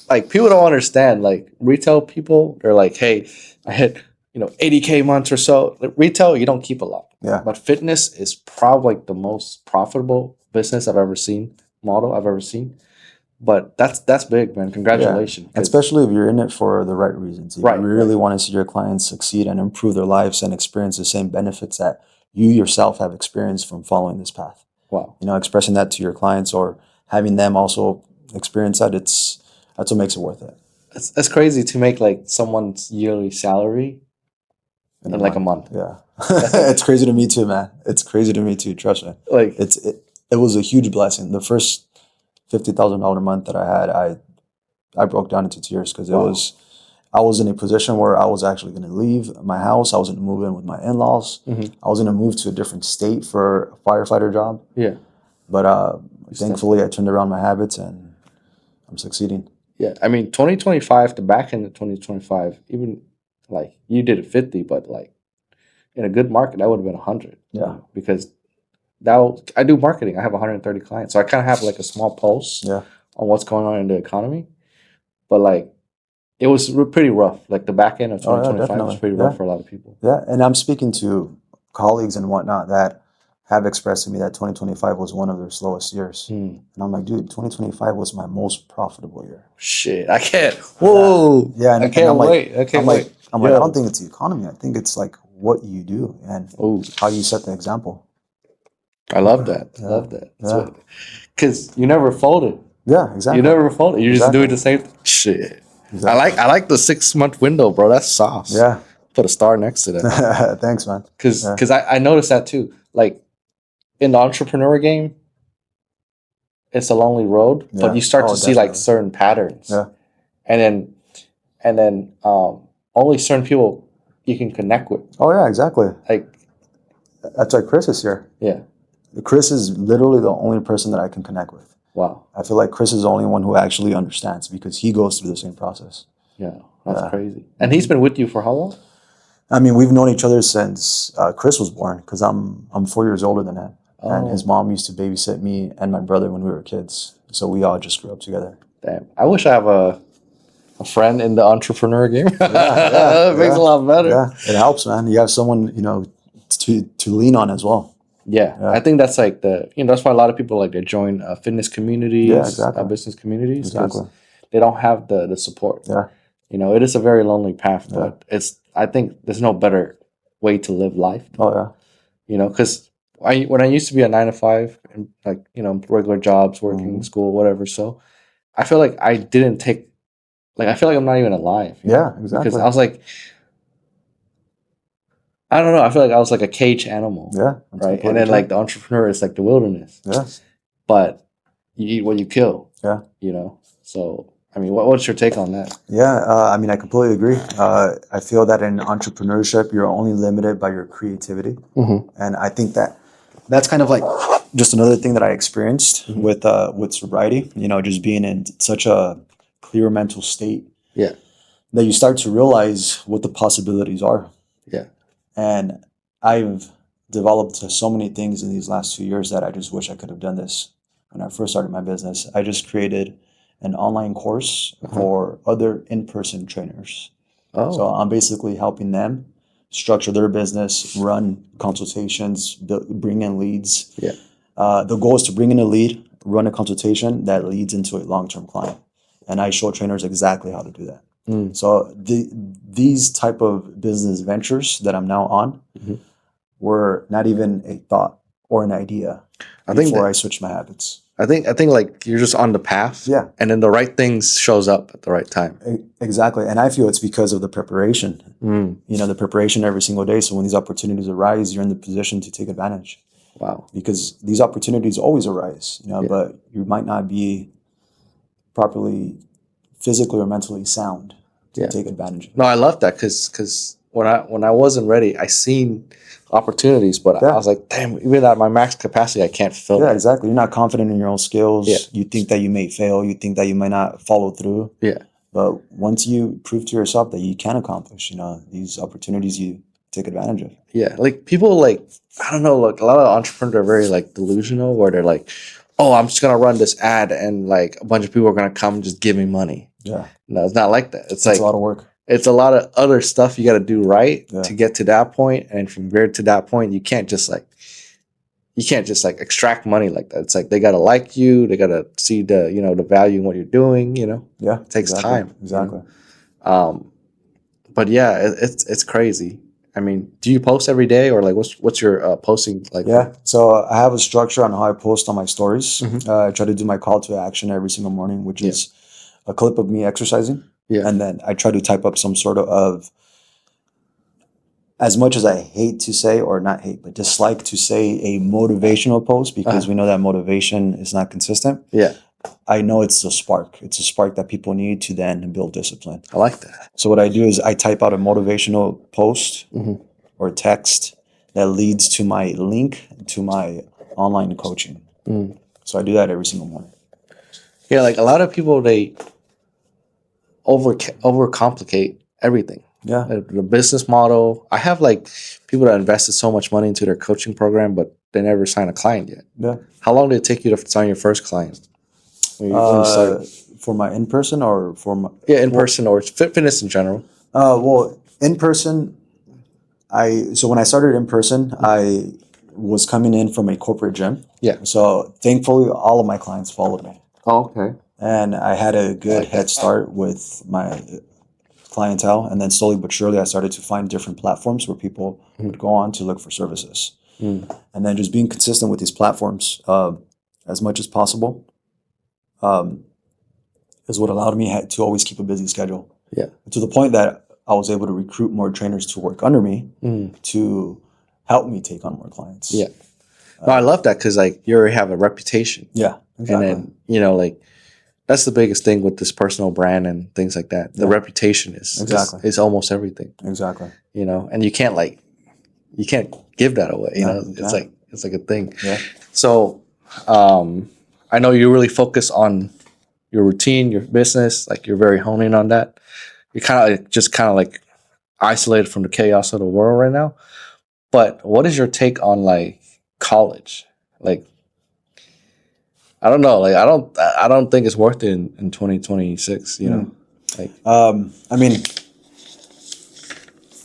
like people don't understand. Like retail people, they're like, hey, I hit 80K months or so. Like, retail, you don't keep a lot. Yeah. But fitness is probably like the most profitable business I've ever seen, model I've ever seen. But that's big, man. Congratulations. Yeah. Especially if you're in it for the right reasons. If you really want to see your clients succeed and improve their lives and experience the same benefits that you yourself have experienced from following this path. Wow. You know, expressing that to your clients or having them also experience that, that's what makes it worth it. It's crazy to make like someone's yearly salary in like a month. Yeah. It's crazy to me too, man. It's crazy to me too, trust me. Like it was a huge blessing. The first $50,000 month that I had, I broke down into tears because I was in a position where I was actually going to leave my house. I was going to move in with my in-laws. I was going to move to a different state for a firefighter job. Yeah. But thankfully, I turned around my habits and I'm succeeding. Yeah. I mean, 2025, the back end of 2025, even like you did a 50, but like in a good market, that would have been 100. Yeah. Because I do marketing. I have 130 clients. So I kind of have like a small pulse on what's going on in the economy. But like, it was pretty rough. Like the back end of 2025 was pretty rough for a lot of people. Yeah. And I'm speaking to colleagues and whatnot that have expressed to me that 2025 was one of their slowest years. Hmm. And I'm like, dude, 2025 was my most profitable year. Shit, I can't. Whoa. Yeah, I can't I'm like, wait. I can't wait. I'm like, I don't think it's the economy. I think it's like what you do and Ooh, how you set the example. I love that. Yeah. Love that. Yeah. Because you never folded. Yeah, exactly. You never folded. You're just Exactly. doing the same. Shit. Exactly. I like the 6-month window, bro. That's sauce. Yeah. Put a star next to that. Thanks, man. Because I noticed that too. Like in the entrepreneur game, it's a lonely road, but you start to see like certain patterns. Yeah. And then only certain people you can connect with. Oh yeah, exactly. Like that's why Chris is here. Yeah. Chris is literally the only person that I can connect with. Wow. I feel like Chris is the only one who actually understands because he goes through the same process. Yeah, that's crazy. And he's been with you for how long? I mean, we've known each other since Chris was born because I'm 4 years older than him. Oh. And his mom used to babysit me and my brother when we were kids. So we all just grew up together. Damn. I wish I have a friend in the entrepreneur game. It makes it a lot better. Yeah, it helps, man. You have someone, to lean on as well. Yeah, I think that's like that's why a lot of people like to join fitness communities, business communities, because they don't have the support. Yeah, it is a very lonely path, but I think there's no better way to live life. Oh yeah, because when I used to be a 9 to 5 and like regular jobs, working, school, whatever. So I feel like I didn't take, like I feel like I'm not even alive. Yeah, exactly. Because I was like, I don't know. I feel like I was like a caged animal. Yeah. Right. And then like the entrepreneur is like the wilderness. Yeah. But you eat what you kill. Yeah. So, I mean, what's your take on that? Yeah. I mean, I completely agree. I feel that in entrepreneurship, you're only limited by your creativity. Mm-hmm. And I think that's kind of like just another thing that I experienced with sobriety, just being in such a clear mental state. Yeah. That you start to realize what the possibilities are. Yeah. And I've developed so many things in these last 2 years that I just wish I could have done this when I first started my business. I just created an online course for other in-person trainers. Oh. So I'm basically helping them structure their business, run consultations, bring in leads. Yeah. The goal is to bring in a lead, run a consultation that leads into a long-term client. And I show trainers exactly how to do that. So these type of business ventures that I'm now on were not even a thought or an idea before I switched my habits. I think like you're just on the path. Yeah. And then the right things shows up at the right time. Exactly. And I feel it's because of the preparation. The preparation every single day. So when these opportunities arise, you're in the position to take advantage. Wow. Because these opportunities always arise, but you might not be properly physically or mentally sound to take advantage of it. No, I love that because when I wasn't ready, I seen opportunities, but I was like, damn, even at my max capacity, I can't fill it. Yeah, exactly. You're not confident in your own skills. Yeah. You think that you may fail. You think that you might not follow through. Yeah. But once you prove to yourself that you can accomplish, these opportunities, you take advantage of. Yeah. Like people like, I don't know, like a lot of entrepreneurs are very like delusional where they're like, oh, I'm just going to run this ad and like a bunch of people are going to come and just give me money. Yeah. No, it's not like that. It's a lot of work. It's a lot of other stuff you got to do right to get to that point. And from there to that point, you can't just like extract money like that. It's like they got to like you. They got to see the, the value in what you're doing, Yeah. It takes time. Exactly. But yeah, it's crazy. I mean, do you post every day or like what's your posting like? Yeah. So I have a structure on how I post on my stories. I try to do my call to action every single morning, which is a clip of me exercising. Yeah. And then I try to type up some sort of, as much as I hate to say, or not hate, but dislike to say a motivational post because we know that motivation is not consistent. Yeah. I know it's a spark. It's a spark that people need to then build discipline. I like that. So what I do is I type out a motivational post or text that leads to my link to my online coaching. So I do that every single morning. Yeah, like a lot of people, they overcomplicate everything. Yeah. The business model. I have like people that invested so much money into their coaching program, but they never sign a client yet. Yeah. How long did it take you to sign your first client? When you for my in-person or for my... Yeah, in-person or fitness in general. Well, in-person, so when I started in-person, I was coming in from a corporate gym. Yeah. So thankfully, all of my clients followed me. Oh, okay. And I had a good head start with my clientele. And then slowly but surely, I started to find different platforms where people would go on to look for services. And then just being consistent with these platforms as much as possible is what allowed me to always keep a busy schedule. Yeah. To the point that I was able to recruit more trainers to work under me to help me take on more clients. Yeah. No, I love that because like you already have a reputation. Yeah, exactly. And then, like that's the biggest thing with this personal brand and things like that. The reputation is almost everything. Exactly. And you can't give that away. It's like a thing. Yeah. So I know you really focus on your routine, your business, like you're very honing on that. You're kind of like isolated from the chaos of the world right now. But what is your take on like college? Like, I don't know. Like, I don't think it's worth it in 2026. Like, I mean,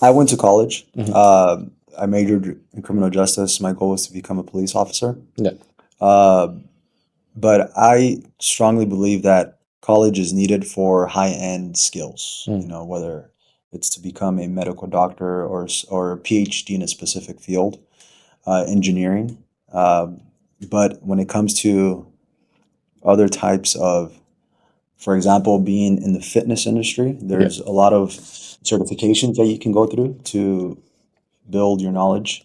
I went to college. I majored in criminal justice. My goal was to become a police officer. Yeah. But I strongly believe that college is needed for high-end skills. Whether it's to become a medical doctor or a PhD in a specific field, engineering. But when it comes to other types of, for example, being in the fitness industry, there's a lot of certifications that you can go through to build your knowledge.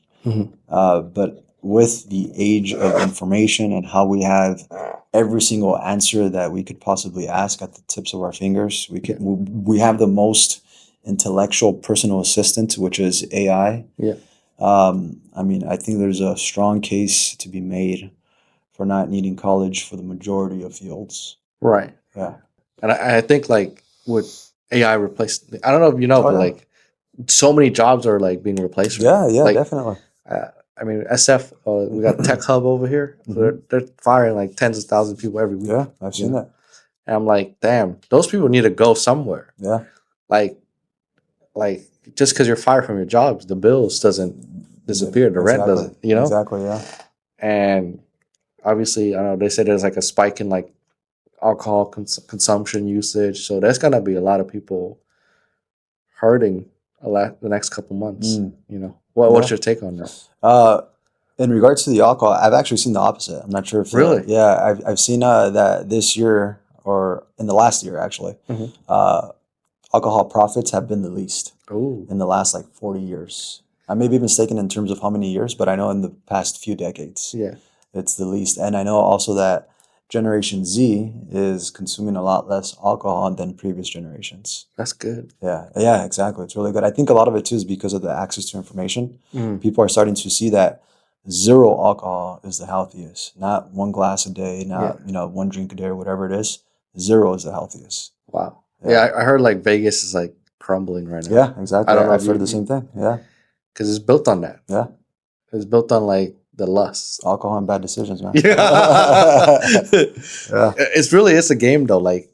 But with the age of information and how we have every single answer that we could possibly ask at the tips of our fingers, we have the most intellectual personal assistant, which is AI. Yeah. I mean, I think there's a strong case to be made for not needing college for the majority of fields. Right. Yeah. And I think like with AI replaced, I don't know if you know, but like so many jobs are like being replaced. Yeah, like, definitely. I mean, SF, we got Tech Hub over here. So they're firing like tens of thousands of people every week. Yeah, I've seen that. And I'm like, damn, those people need to go somewhere. Yeah. Like just because you're fired from your jobs, the bills doesn't disappear. The rent doesn't, Exactly, yeah. And obviously, I don't know, they said there's like a spike in like alcohol consumption usage. So there's going to be a lot of people hurting the next couple months. What's your take on that? In regards to the alcohol, I've actually seen the opposite. I'm not sure if really. I've seen that this year or in the last year actually, alcohol profits have been the least in the last like 40 years. I may be mistaken in terms of how many years, but I know in the past few decades, it's the least. And I know also that Generation Z is consuming a lot less alcohol than previous generations. That's good. Yeah, exactly. It's really good. I think a lot of it too is because of the access to information. People are starting to see that zero alcohol is the healthiest. Not one glass a day, not one drink a day or whatever it is. Zero is the healthiest. Wow. Yeah, I heard like Vegas is like crumbling right now. Yeah, exactly. I don't know. I've heard the same thing. Yeah, because it's built on that. Yeah, it's built on like the lust, alcohol, and bad decisions, man. Yeah. It's a game though. Like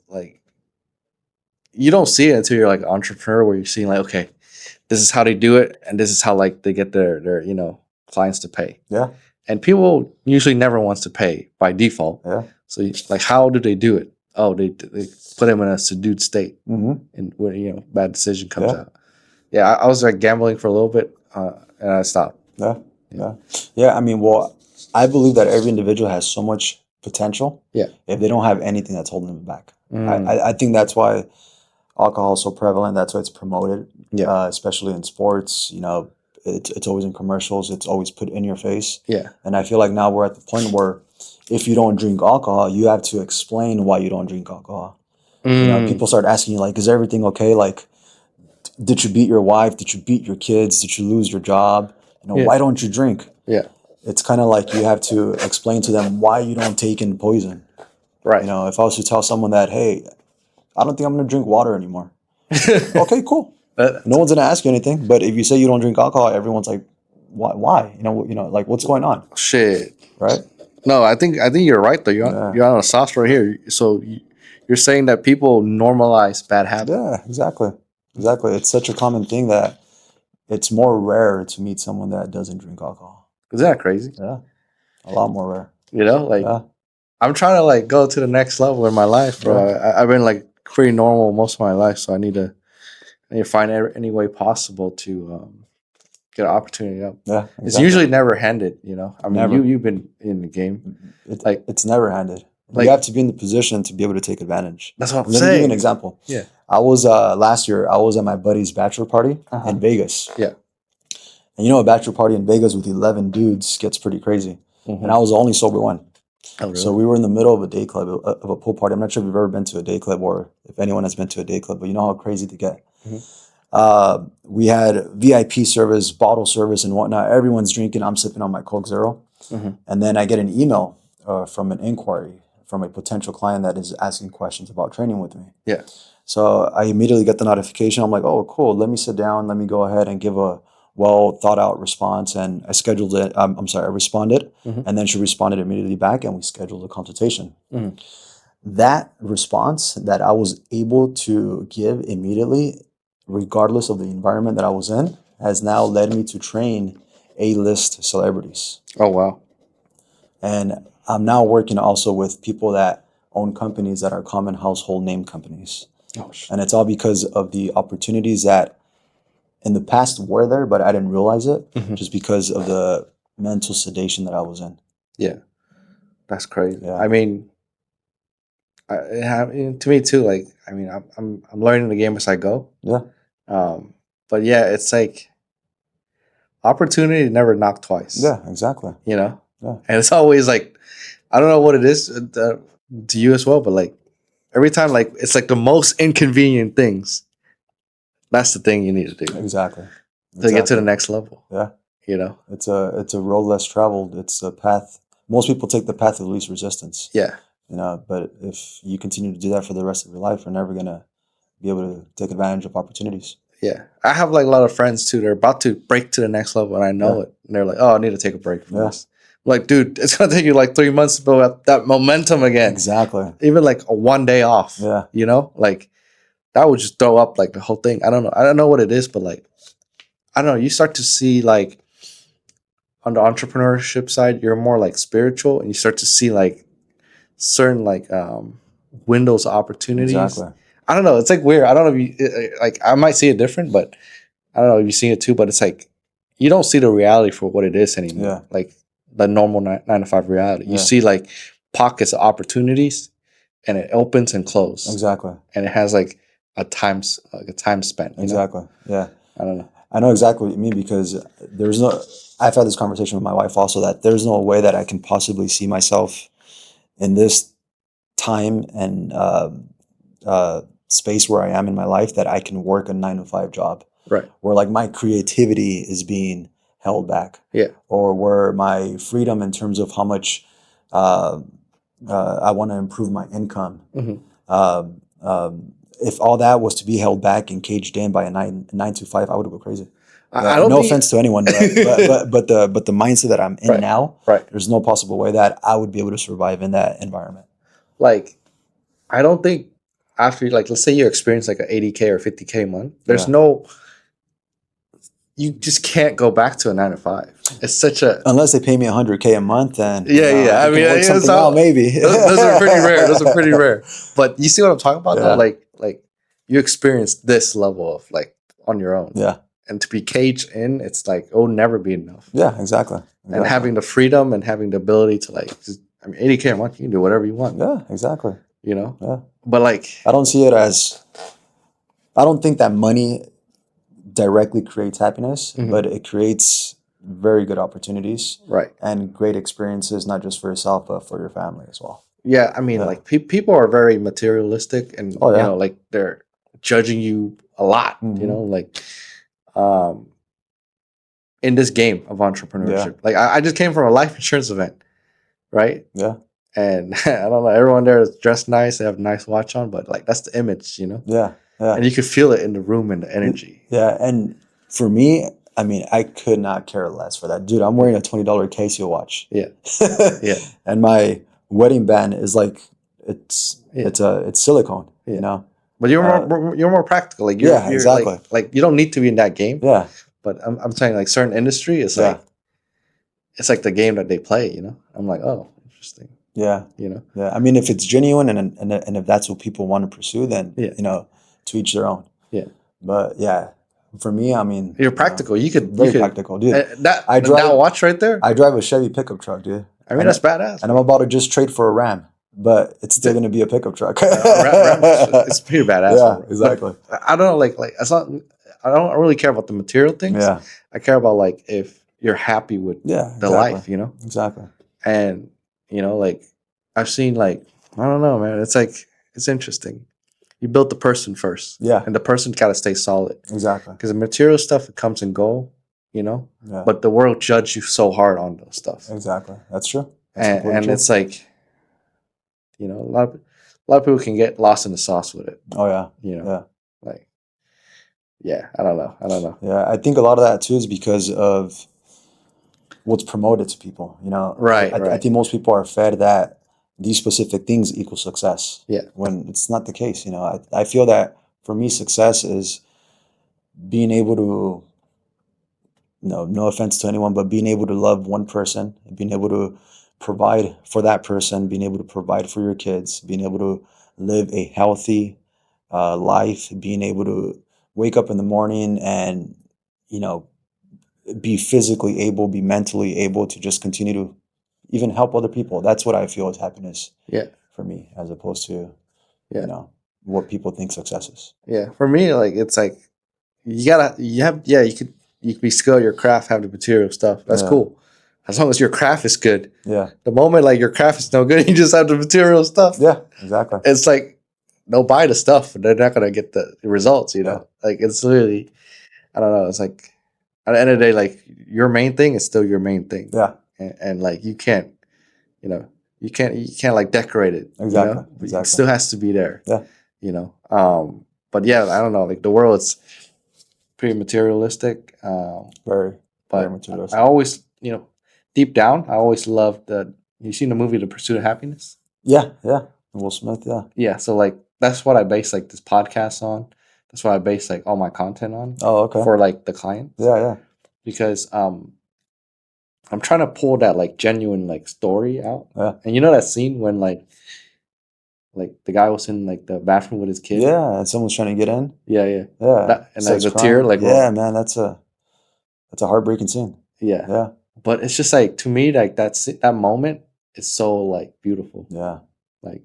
you don't see it until you're like an entrepreneur, where you're seeing like, okay, this is how they do it, and this is how like they get their clients to pay. Yeah, and people usually never wants to pay by default. Yeah, so like how do they do it? Oh, they put them in a subdued state, and when bad decision comes out. Yeah, I was like gambling for a little bit, and I stopped. Yeah. I mean, well, I believe that every individual has so much potential. Yeah. If they don't have anything that's holding them back, I think that's why alcohol is so prevalent. That's why it's promoted. Yeah. Especially in sports. It's always in commercials. It's always put in your face. Yeah. And I feel like now we're at the point where if you don't drink alcohol, you have to explain why you don't drink alcohol. People start asking you like, is everything okay? Like, did you beat your wife? Did you beat your kids? Did you lose your job? Why don't you drink? Yeah. It's kind of like you have to explain to them why you don't take in poison. Right. If I was to tell someone that, hey, I don't think I'm going to drink water anymore. Okay, cool. No one's going to ask you anything. But if you say you don't drink alcohol, everyone's like, why? Like what's going on? Shit. Right? No, I think you're right though. You're on a sauce right here. So you're saying that people normalize bad habits. Yeah, exactly. It's such a common thing that it's more rare to meet someone that doesn't drink alcohol. Isn't that crazy? Yeah, a lot more rare. You know, like Yeah, I'm trying to like go to the next level in my life, bro. yeah, I've been like pretty normal most of my life, so I need to find any way possible to get an opportunity up. yeah. It's Exactly. usually never handed, you know. I mean, Never. you've been in the game, like It's never handed. You like have to be in the position to be able to take advantage. that's what I'm Let me give you an saying. example. Yeah. I was last year. I was at my buddy's bachelor party in Vegas. Yeah. And you know, a bachelor party in Vegas with 11 dudes gets pretty crazy. Mm-hmm. And I was the only sober one. Oh, really? So we were in the middle of a day club, of a pool party. I'm not sure if you've ever been to a day club or if anyone has been to a day club, but you know how crazy they get. Mm-hmm. We had VIP service, bottle service, and whatnot. Everyone's drinking. I'm sipping on my Coke Zero. Mm-hmm. And then I get an email from an inquiry from a potential client that is asking questions about training with me. Yeah. So I immediately get the notification. I'm like, oh, cool. Let me sit down. Let me go ahead and give a well thought out response. And I scheduled it. I'm sorry, I responded. Mm-hmm. And then she responded immediately back and we scheduled a consultation. Mm-hmm. That response that I was able to give immediately, regardless of the environment that I was in, has now led me to train A-list celebrities. Oh, wow. And I'm now working also with people that own companies that are common household name companies. Oh, And it's all because of the opportunities that in the past were there, but I didn't realize it just because of the mental sedation that I was in. Yeah. That's crazy. Yeah. I mean, to me too. Like, I mean, I'm learning the game as I go. Yeah. But yeah, it's like opportunity never knock twice. Yeah, exactly. You know. Yeah. And it's always like, I don't know what it is to you as well, but like every time, like it's like the most inconvenient things. That's the thing you need to do Exactly. to get to the next level. Yeah. You know. It's a road less traveled. It's a path. Most people take the path of least resistance. Yeah. You know, but if you continue to do that for the rest of your life, you're never gonna be able to take advantage of opportunities. Yeah. I have like a lot of friends too. They're about to break to the next level, and I know it. And they're like, "Oh, I need to take a break from this." I'm like, dude, it's gonna take you like 3 months to build up that momentum again. Exactly. Even like a 1 day off. Yeah. You know, like that would just throw up like the whole thing. I don't know. I don't know what it is, but like, I don't know. You start to see like on the entrepreneurship side, you're more like spiritual, and you start to see like certain like windows of opportunities. Exactly. I don't know. It's like weird. I don't know if you like. I might see it different, but I don't know if you see it too. But it's like you don't see the reality for what it is anymore. Yeah. Like the normal 9 to 5 reality. You see like pockets of opportunities, and it opens and closes. Exactly. And it has like a time spent. Exactly. Yeah. I don't know. I know exactly what you mean because there's no. I've had this conversation with my wife also that there's no way that I can possibly see myself in this time and space where I am in my life that I can work a 9 to 5 job. Right. Where like my creativity is being held back. Yeah. Or where my freedom in terms of how much I want to improve my income. If all that was to be held back and caged in by a 9 to 5, I would go crazy. I don't no offense to anyone, but the mindset that I'm in now, there's no possible way that I would be able to survive in that environment. Like, I don't think after like let's say you experience like an 80K or 50K month, there's no. You just can't go back to a 9 to 5. It's such a unless they pay me $100K a month, and I mean, work something out, maybe those are pretty rare. Those are pretty rare. But you see what I'm talking about, though? Like you experience this level of like on your own, and to be caged in, it's like it'll never be enough. Yeah, exactly. And having the freedom and having the ability to like, I mean, 80K a month, you can do whatever you want. Yeah, exactly. You know. Yeah. But like, I don't see it as. I don't think that money directly creates happiness, but it creates very good opportunities, and great experiences, not just for yourself but for your family as well. Yeah, I mean, like people are very materialistic, and you know, like they're judging you a lot. You know, like in this game of entrepreneurship, like I just came from a life insurance event, right? Yeah, and I don't know, everyone there is dressed nice, they have a nice watch on, but like that's the image, you know. Yeah. And you could feel it in the room and the energy. Yeah, and for me, I mean, I could not care less for that. Dude, I'm wearing a $20 Casio watch. Yeah. And my wedding band is like it's silicone, you know. But you're more practical. Like you're exactly. Like you don't need to be in that game. Yeah. But I'm saying like certain industry is like it's like the game that they play, you know? I'm like, oh, interesting, Yeah. you know? Yeah. I mean, if it's genuine and if that's what people want to pursue, then, Yeah. to each their own. Yeah. But yeah, for me, I mean, You're practical. You could, very practical, dude. that I drive, that watch right there. I drive a Chevy pickup truck, dude. I mean, that's badass. And I'm about to just trade for a Ram, but it's still going to be a pickup truck. It's pretty badass. Yeah, exactly. But I don't know, like it's not. I don't really care about the material things. Yeah. I care about like if you're happy with the life, you know. Exactly. And like I've seen like I don't know, man. It's like it's interesting. You build the person first, Yeah, and the person got to stay solid. Exactly. Because the material stuff it comes and go, you know. Yeah. But the world judges you so hard on those stuff. Exactly. That's true. And it's like, a lot of people can get lost in the sauce with it. Oh yeah. Yeah. Like, yeah, I don't know. Yeah, I think a lot of that too is because of what's promoted to people. Right. I think most people are fed that these specific things equal success. Yeah. When it's not the case. I feel that for me, success is being able to, no offense to anyone, but being able to love one person, and being able to provide for that person, being able to provide for your kids, being able to live a healthy life, being able to wake up in the morning and, be physically able, be mentally able to just continue to even help other people. That's what I feel is happiness. Yeah. For me, as opposed to, Yeah. What people think success is. Yeah. For me, like it's like you could be skilled at your craft, have the material stuff. That's cool. As long as your craft is good. Yeah. The moment like your craft is no good, you just have the material stuff. Yeah, exactly. It's like they'll buy the stuff, but they're not gonna get the results, Like it's literally I don't know, it's like at the end of the day, like your main thing is still your main thing. Yeah. And like you can't like decorate it. Exactly. It still has to be there. Yeah. But yeah, I don't know. Like the world's pretty materialistic. Very But materialistic. I always, deep down, I always loved that. You seen the movie The Pursuit of Happiness? Yeah. Will Smith, yeah. Yeah. So like that's what I base like this podcast on. That's what I base like all my content on. Oh, okay. For like the clients. Yeah. Because I'm trying to pull that like genuine like story out. Yeah. And you know that scene when like the guy was in like the bathroom with his kid. Yeah, and someone's trying to get in. Yeah. Yeah. And like the tear, like yeah, man, that's a heartbreaking scene. Yeah. Yeah. But it's just like to me, like that moment is so like beautiful. Yeah. Like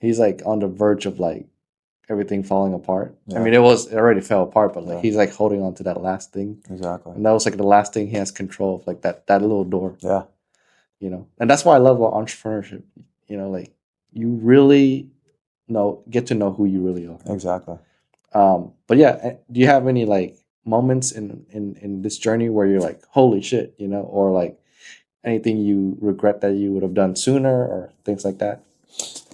he's like on the verge of like everything falling apart. Yeah. I mean, it already fell apart, but like he's like holding on to that last thing. Exactly. And that was like the last thing he has control of, like that little door. Yeah. And that's why I love about entrepreneurship. Like you really get to know who you really are. Exactly. But yeah, do you have any like moments in this journey where you're like, holy shit, or like anything you regret that you would have done sooner or things like that?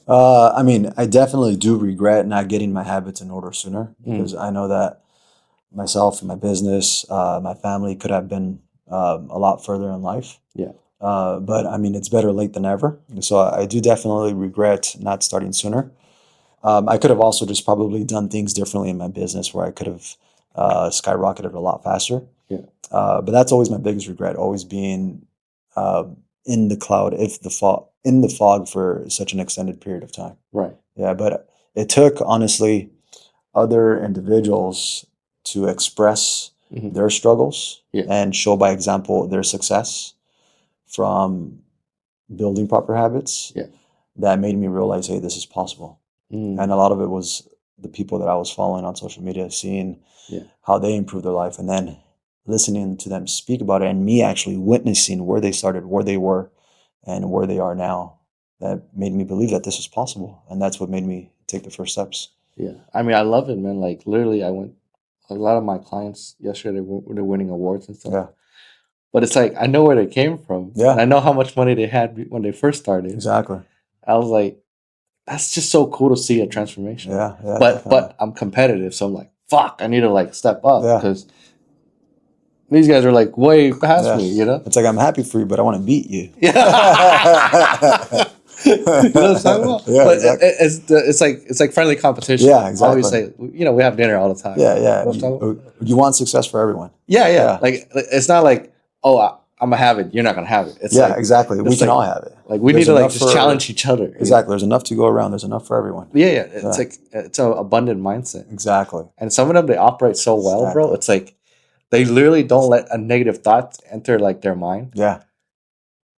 I mean, I definitely do regret not getting my habits in order sooner, because I know that myself and my business, my family could have been a lot further in life. Yeah. But I mean, it's better late than never. So I do definitely regret not starting sooner. I could have also just probably done things differently in my business where I could have skyrocketed a lot faster. Yeah. But that's always my biggest regret, always being in the cloud, in the fog for such an extended period of time. Right. Yeah, but it took, honestly, other individuals to express their struggles and show by example their success from building proper habits that made me realize, hey, this is possible. And a lot of it was the people that I was following on social media, seeing how they improved their life, and then listening to them speak about it, and me actually witnessing where they started, where they were, and where they are now. That made me believe that this is possible, and that's what made me take the first steps. Yeah, I mean, I love it, man. Like literally, a lot of my clients yesterday they're winning awards and stuff. Yeah. But it's like I know where they came from. Yeah. And I know how much money they had when they first started. Exactly. I was like, that's just so cool to see a transformation. Yeah. But I'm competitive, so I'm like, fuck, I need to like step up because these guys are like way past me, It's like, I'm happy for you, but I want to beat you. Yeah. You know what I'm talking about? Yeah, but exactly. it's like friendly competition. Yeah, exactly. I always say, we have dinner all the time. Yeah. You know what I'm talking about? You want success for everyone. Yeah. Like it's not like, I'm gonna have it. You're not gonna have it. It's Yeah, like, exactly. We it's can like, all have it. like we There's need to like enough just for- challenge each other. Exactly. There's enough to go around. There's enough for everyone. Yeah, it's Yeah. like it's an abundant mindset. Exactly. And some of them they operate so well, bro. Exactly. It's like they literally don't let a negative thought enter like their mind. Yeah.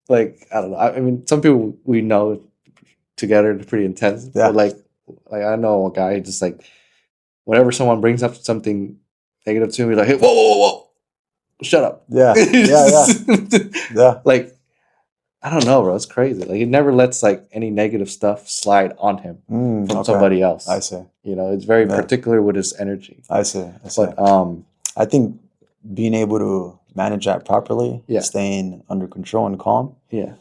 Like I don't know. I mean, some people we know together are pretty intense. Yeah. But like I know a guy just like whenever someone brings up something negative to him, he's like, "Hey, whoa, shut up." Yeah. Yeah. Yeah. Like I don't know, bro. It's crazy. Like he never lets like any negative stuff slide on him from Okay. somebody else. I see. You know, it's very Yeah. particular with his energy. I see. But I think being able to manage that properly, Yeah. staying under control and calm, yeah,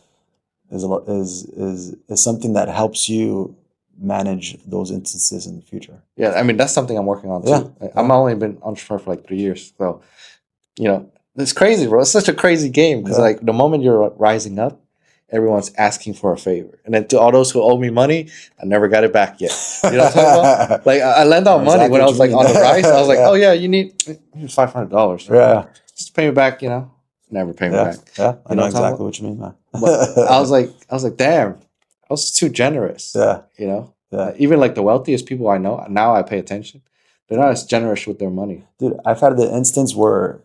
is something that helps you manage those instances in the future. yeah. I mean, that's something I'm working on too. Yeah. I've only been entrepreneur for like 3 years, so you know, it's crazy, bro. It's such a crazy game because Yeah. like the moment you're rising up, everyone's asking for a favor, and then to all those who owe me money, I never got it back yet. You know what I'm talking about? Like I lend out money when I was like on the rise. I was like, Yeah. oh yeah, you need here's $500. Yeah. Just pay me back. You know, never pay me Yeah. back. Yeah. I You know know what I'm talking exactly what you mean, man. But I was like, damn, I was too generous. Yeah. You know, Yeah. even like the wealthiest people I know now, I pay attention. They're not as generous with their money. Dude, I've had the instance where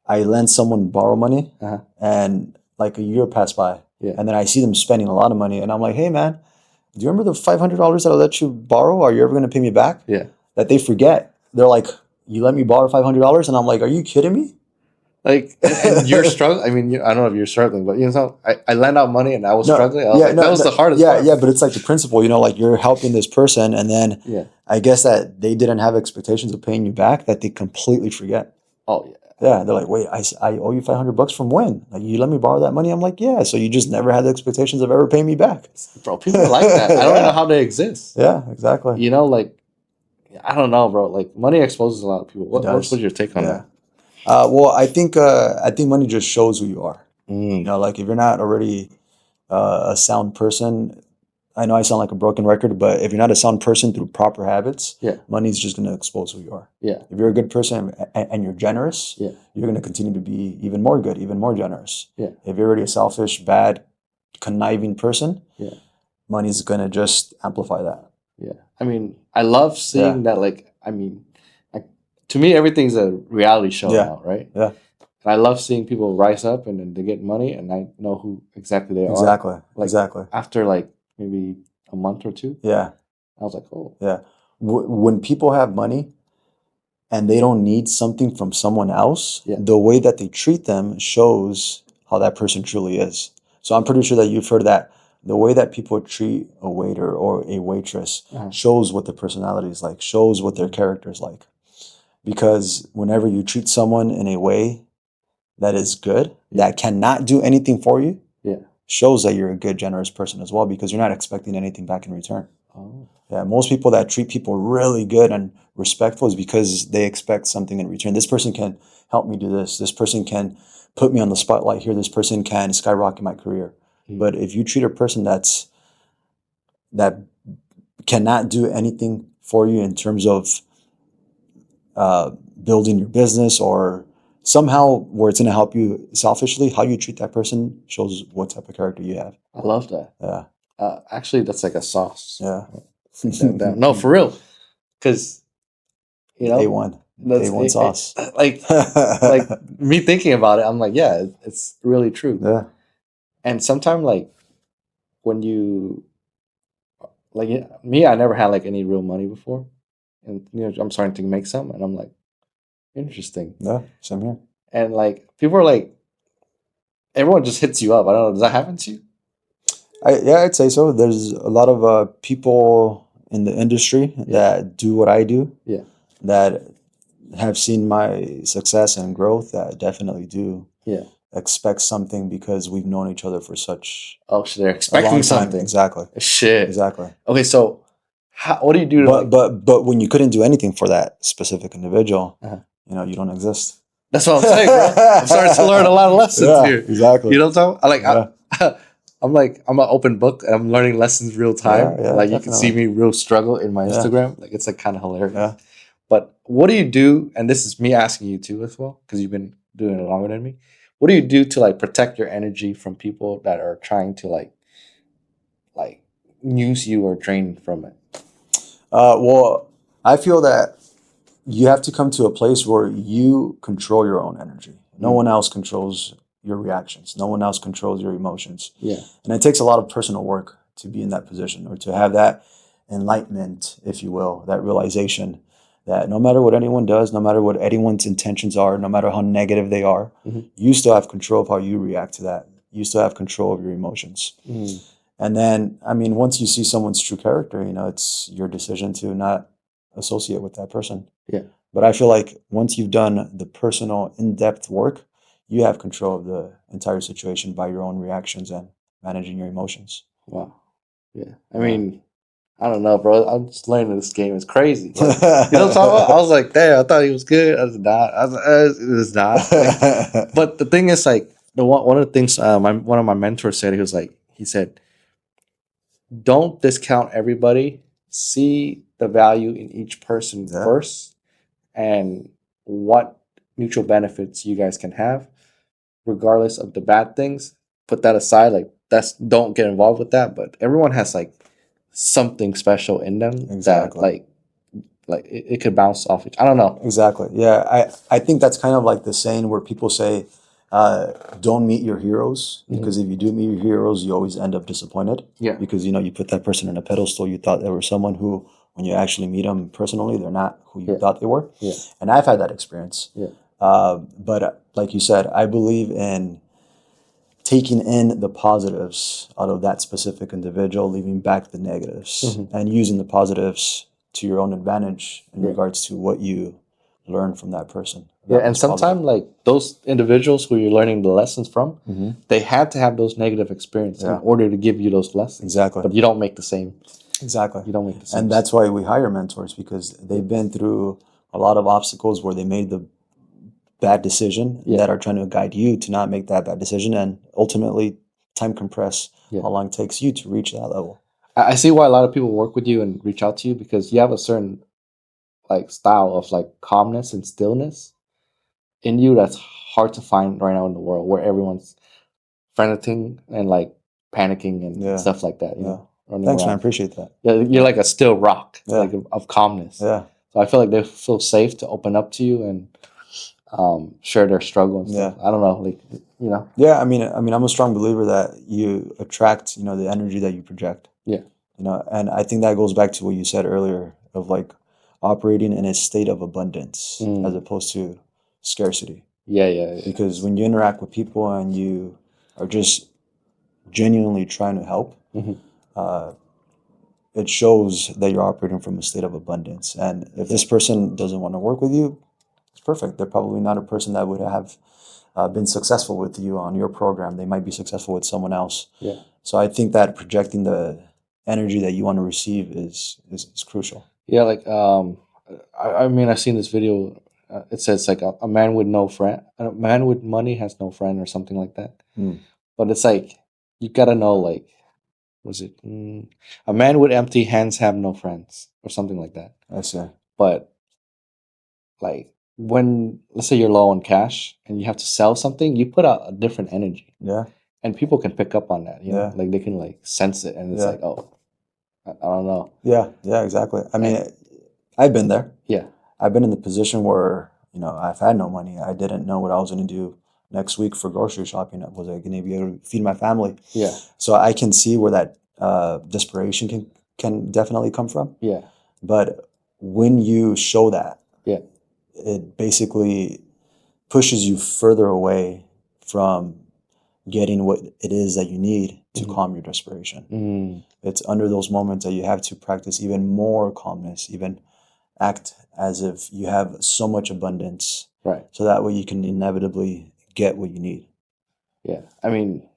I lend someone borrow money Uh-huh. and like a year passed by. Yeah. And then I see them spending a lot of money and I'm like, hey man, do you remember the $500 that I let you borrow? Are you ever going to pay me back? Yeah. That they forget. They're like, you let me borrow $500? And I'm like, are you kidding me? Like, and you're struggling. I mean, I don't know if you're struggling, but you know, I lend out money and I was struggling. I was like, that was the hardest part. Yeah, but it's like the principle, you know, like you're helping this person and then Yeah. I guess that they didn't have expectations of paying you back that they completely forget. Oh yeah. Yeah, they're like, wait, I owe you $500 from when? Like, you let me borrow that money? I'm like, yeah. So you just never had the expectations of ever paying me back. Bro, people are like that. I don't Yeah. know how they exist. Yeah, exactly. You know, like, I don't know, bro. Like, money exposes a lot of people. What's your take on Yeah. Well, I think money just shows who you are. that? You know, like if you're not already a sound person, I know I sound like a broken record, but if you're not a sound person through proper habits, Yeah. money's just going to expose who you are. Yeah. If you're a good person and you're generous, Yeah. you're going to continue to be even more good, even more generous. Yeah. If you're already a selfish, bad, conniving person, Yeah. money's going to just amplify that. Yeah. I mean, I love seeing that, like, I mean, to me, everything's a reality show Yeah. now, right? Yeah. And I love seeing people rise up and then they get money and I know who exactly they are. Exactly. Like, Exactly. After, like, maybe a month or two, Yeah. I was like, oh. Yeah. When people have money and they don't need something from someone else, Yeah. the way that they treat them shows how that person truly is. So I'm pretty sure that you've heard that the way that people treat a waiter or a waitress Uh-huh. shows what their personality is like, shows what their character is like. Because whenever you treat someone in a way that is good, that cannot do anything for you, Yeah. shows that you're a good, generous person as well, because you're not expecting anything back in return. Oh. Yeah, most people that treat people really good and respectful is because they expect something in return. This person can help me do this. This person can put me on the spotlight here. This person can skyrocket my career. But if you treat a person that cannot do anything for you in terms of building your business or somehow where it's going to help you selfishly, how you treat that person shows what type of character you have. I love that. Yeah. Actually, that's like a sauce. Yeah. No, for real. Because, you know, A1. A1 sauce. Like me thinking about it, I'm like, yeah, it's really true. Yeah. And sometimes, like, when you, like, me, I never had like any real money before. And, you know, I'm starting to make some. And I'm like, interesting. Yeah. Same here. And, like, people are like, everyone just hits you up. I don't know. Does that happen to you? Yeah, I'd say so. There's a lot of people in the industry that do what I do. Yeah. That have seen my success and growth that definitely do expect something because we've known each other for such Oh, shit, they're a expecting long time. something. Exactly. Shit. Exactly. Okay, so what do you do to But when you couldn't do anything for that specific individual, Uh-huh. you know, you don't exist. That's what I'm saying, bro. I'm starting to learn a lot of lessons here. Exactly. You know what I'm talking? I'm an open book and I'm learning lessons real time. Yeah, like you can see me real struggle in my Instagram. Like it's like kind of hilarious. Yeah. But what do you do? And this is me asking you too as well, because you've been doing it longer than me. What do you do to like protect your energy from people that are trying to like use you or drain from it? Well, I feel that you have to come to a place where you control your own energy. No one else controls your reactions. No one else controls your emotions. Yeah. And it takes a lot of personal work to be in that position or to have that enlightenment, if you will, that realization that no matter what anyone does, no matter what anyone's intentions are, no matter how negative they are, you still have control of how you react to that. You still have control of your emotions. And then, I mean, once you see someone's true character, it's your decision to not associate with that person. Yeah. But I feel like once you've done the personal, in-depth work, you have control of the entire situation by your own reactions and managing your emotions. Wow. Yeah. I mean, I don't know, bro. I'm just learning this game. It's crazy. Like, you know what I'm talking about? I was like, damn, I thought he was good. I was not. I was like, it was not. Like, but the thing is, like, one of the things one of my mentors said, he said, don't discount everybody. See the value in each person first, and what mutual benefits you guys can have, regardless of the bad things. Put that aside. Like, don't get involved with that. But everyone has like something special in them that like it could bounce off each. I don't know. Exactly. Yeah. I think that's kind of like the saying where people say, don't meet your heroes, because if you do meet your heroes, you always end up disappointed. Yeah. Because, you put that person on a pedestal, you thought they were someone who, when you actually meet them personally, they're not who you thought they were. Yeah. And I've had that experience. Yeah. But like you said, I believe in taking in the positives out of that specific individual, leaving back the negatives, and using the positives to your own advantage in regards to what you learn from that person. Yeah, and sometimes like those individuals who you're learning the lessons from, they had to have those negative experiences in order to give you those lessons. Exactly. But you don't make the same. Exactly. You don't make the same. And that's why we hire mentors, because they've been through a lot of obstacles where they made the bad decision that are trying to guide you to not make that bad decision, and ultimately time compress how long it takes you to reach that level. I see why a lot of people work with you and reach out to you, because you have a certain like style of like calmness and stillness in you that's hard to find right now in the world, where everyone's frantic and like panicking and stuff like that. You know, thanks, man. I appreciate that. Yeah, you're like a still rock, like of calmness. Yeah. So I feel like they feel safe to open up to you and share their struggle and stuff. I don't know, like, you know. Yeah, I mean, I'm a strong believer that you attract, the energy that you project. Yeah. And I think that goes back to what you said earlier of like operating in a state of abundance as opposed to scarcity. Yeah. Because when you interact with people and you are just genuinely trying to help, it shows that you're operating from a state of abundance. And if this person doesn't want to work with you, it's perfect. They're probably not a person that would have been successful with you on your program. They might be successful with someone else. Yeah. So I think that projecting the energy that you want to receive is crucial. Yeah, like I mean, I've seen this video. It says like a man with no friend, a man with money has no friend, or something like that. But it's like you gotta know, like, was it a man with empty hands have no friends, or something like that. I see. But like, when, let's say you're low on cash and you have to sell something, you put out a different energy. Yeah. And people can pick up on that, you know, like they can like sense it, and it's like, oh, I don't know. Yeah, exactly. I mean, I've been there. Yeah. I've been in the position where, I've had no money. I didn't know what I was going to do next week for grocery shopping. Was I going to be able to feed my family? Yeah. So I can see where that desperation can definitely come from. Yeah. But when you show that, it basically pushes you further away from getting what it is that you need to calm your desperation. It's under those moments that you have to practice even more calmness, even act as if you have so much abundance. Right. So that way you can inevitably get what you need. Yeah. I mean,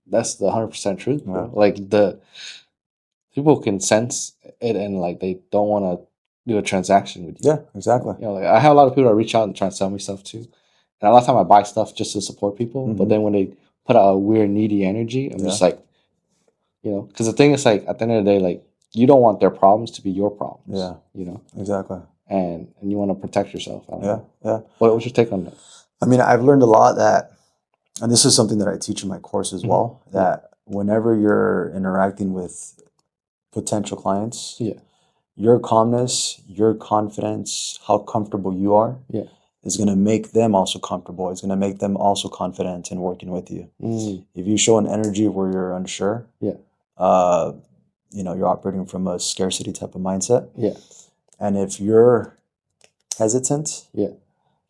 that's the 100% truth, bro. Yeah. Like, the people can sense it, and like they don't want to do a transaction with you. Yeah, exactly. Like, I have a lot of people that reach out and try to sell me stuff too. And a lot of time I buy stuff just to support people, but then when they put out a weird needy energy, I'm just like, because the thing is, like, at the end of the day, like, you don't want their problems to be your problems. Yeah. Exactly. And you want to protect yourself. I don't know. Yeah. What's your take on that? I mean, I've learned a lot that, and this is something that I teach in my course as well, that whenever you're interacting with potential clients, your calmness, your confidence, how comfortable you are, is going to make them also comfortable. It's going to make them also confident in working with you. If you show an energy where you're unsure, you're operating from a scarcity type of mindset. And if you're hesitant,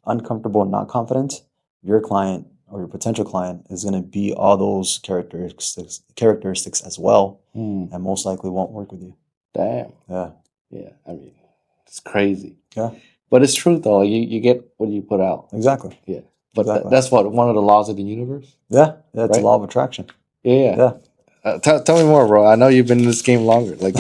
uncomfortable, and not confident, your client or your potential client is going to be all those characteristics as well, and most likely won't work with you. Damn. Yeah. Yeah. I mean, it's crazy. Yeah. But it's true though. You get what you put out. Exactly. Yeah. But Exactly. that's what one of the laws of the universe. Yeah. It's right? a law of attraction. Yeah. Tell me more, bro. I know you've been in this game longer. Like,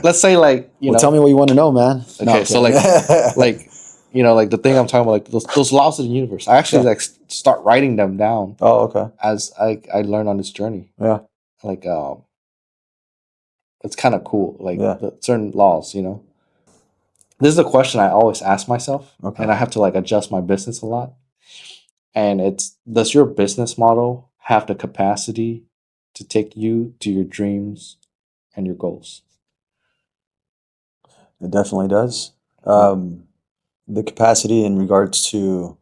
let's say, like, tell me what you want to know, man. Okay, No, so like the thing I'm talking about, like those laws of the universe. I actually like start writing them down. Oh, okay. As I learned on this journey. Yeah. Like, it's kind of cool. Like the certain laws, This is a question I always ask myself, and I have to like adjust my business a lot. And it's, does your business model have the capacity to take you to your dreams and your goals? It definitely does. The capacity in regards to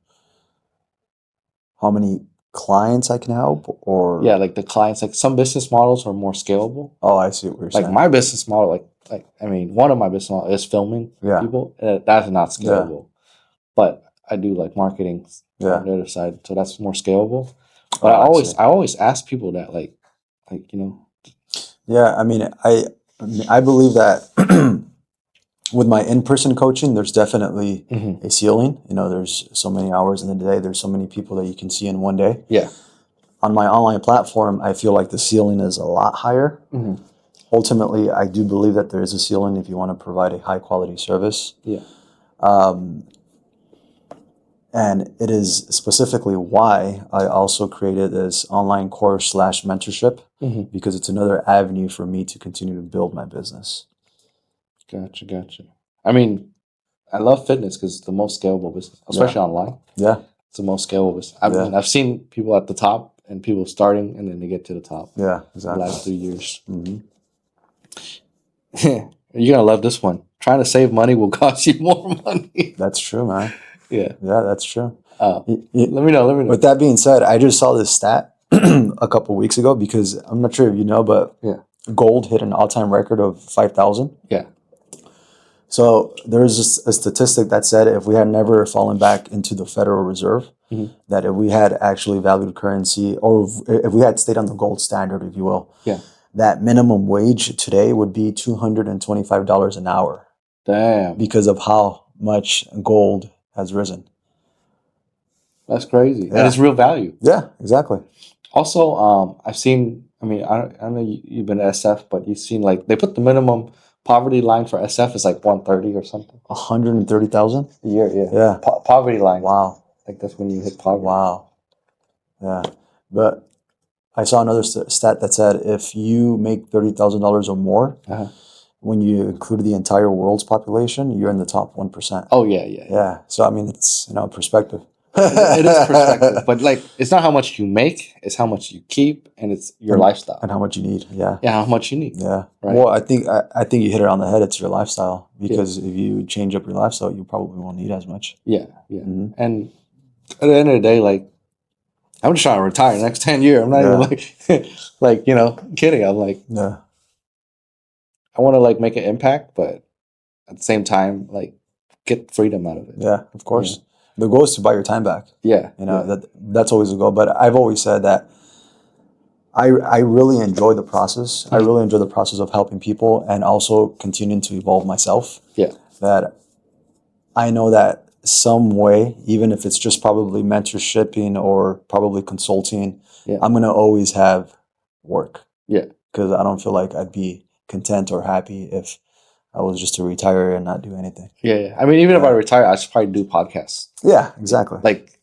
how many clients I can help, or like the clients, like some business models are more scalable. Oh, I see what you're saying. Like my business model, one of my business models is filming people. That's not scalable. But I do like marketing on the other side, so that's more scalable. But I always ask people that, Yeah, I mean, I believe that with my in-person coaching, there's definitely a ceiling. There's so many hours in the day. There's so many people that you can see in one day. Yeah. On my online platform, I feel like the ceiling is a lot higher. Ultimately, I do believe that there is a ceiling if you want to provide a high-quality service. Yeah. And it is specifically why I also created this online course / mentorship, because it's another avenue for me to continue to build my business. Gotcha. I mean, I love fitness because it's the most scalable business, especially online. Yeah. It's the most scalable business. I've seen people at the top and people starting and then they get to the top. Yeah, exactly. The last 3 years. You're going to love this one. Trying to save money will cost you more money. That's true, man. Yeah, that's true. Let me know. With that being said, I just saw this stat a couple weeks ago, because I'm not sure if you know, but gold hit an all-time record of 5,000. Yeah. So there's a statistic that said if we had never fallen back into the Federal Reserve, that if we had actually valued currency, or if we had stayed on the gold standard, if you will, that minimum wage today would be $225 an hour. Damn. Because of how much gold has risen. That's crazy. And it's real value. Yeah, exactly. Also, I've seen, I don't know you've been to SF, but you've seen like they put the minimum poverty line for SF is like 130 or something. 130,000 a year. Yeah. Poverty line. Wow. Like that's when you hit poverty. Wow. Yeah. But I saw another stat that said if you make $30,000 or more, when you include the entire world's population, you're in the top 1%. Oh yeah. So I mean, it's perspective. It is perspective, but like it's not how much you make; it's how much you keep, and it's your lifestyle and how much you need. Yeah, how much you need. Yeah. Right? Well, I think you hit it on the head. It's your lifestyle, because if you change up your lifestyle, you probably won't need as much. Yeah. And at the end of the day, like I'm just trying to retire the next 10 years. I'm not even like kidding. I'm like I want to like make an impact, but at the same time, like get freedom out of it. Yeah, of course. Yeah. The goal is to buy your time back. Yeah. That's always the goal. But I've always said that I really enjoy the process. I really enjoy the process of helping people and also continuing to evolve myself. Yeah. That I know that some way, even if it's just probably mentorshipping or probably consulting, I'm going to always have work. Yeah. Because I don't feel like I'd be content or happy if I was just to retire and not do anything. Yeah. I mean, even if I retire, I should probably do podcasts. Yeah, exactly. Like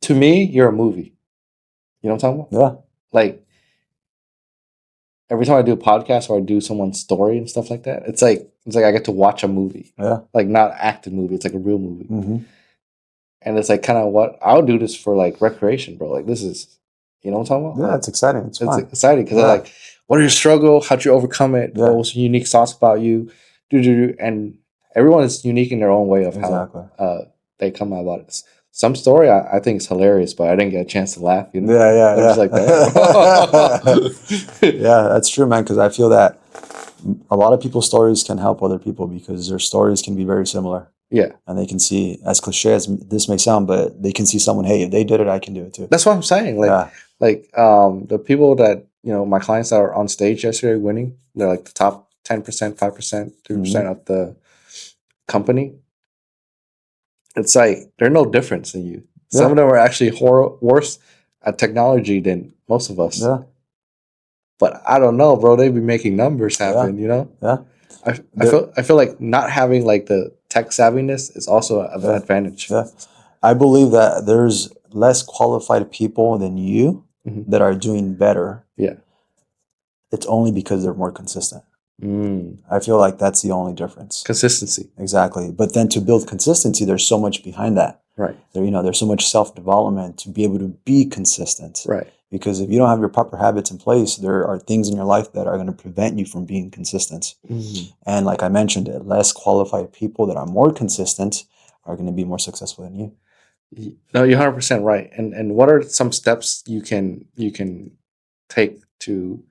to me, you're a movie. You know what I'm talking about? Yeah. Like every time I do a podcast or I do someone's story and stuff like that, it's like I get to watch a movie. Yeah. Like not an acted movie. It's like a real movie. And it's like kind of what I'll do this for like recreation, bro. Like this is, you know what I'm talking about? Yeah, it's exciting. It's fun. Exciting because Yeah. I'm like, what are your struggle? How'd you overcome it? Yeah. What was your unique sauce about you? And everyone is unique in their own way of Exactly. how they come about it. Some story I think is hilarious, but I didn't get a chance to laugh. You know? Yeah, I'm just like, damn. Yeah, that's true, man. Because I feel that a lot of people's stories can help other people because their stories can be very similar. Yeah. And they can see, as cliche as this may sound, but they can see someone, hey, if they did it, I can do it too. That's what I'm saying. The people that, my clients that are on stage yesterday winning, they're like the top 10%, 5%, 3% of the company. It's like they're no different than you. Some of them are actually worse at technology than most of us. Yeah. But I don't know, bro. They be making numbers happen, you know? Yeah. I feel like not having like the tech savviness is also an advantage. Yeah. I believe that there's less qualified people than you that are doing better. Yeah. It's only because they're more consistent. I feel like that's the only difference. Consistency. Exactly. But then to build consistency, there's so much behind that. Right. There's so much self-development to be able to be consistent. Right. Because if you don't have your proper habits in place, there are things in your life that are going to prevent you from being consistent. And like I mentioned, less qualified people that are more consistent are going to be more successful than you. No, you're 100% right. And what are some steps you can take to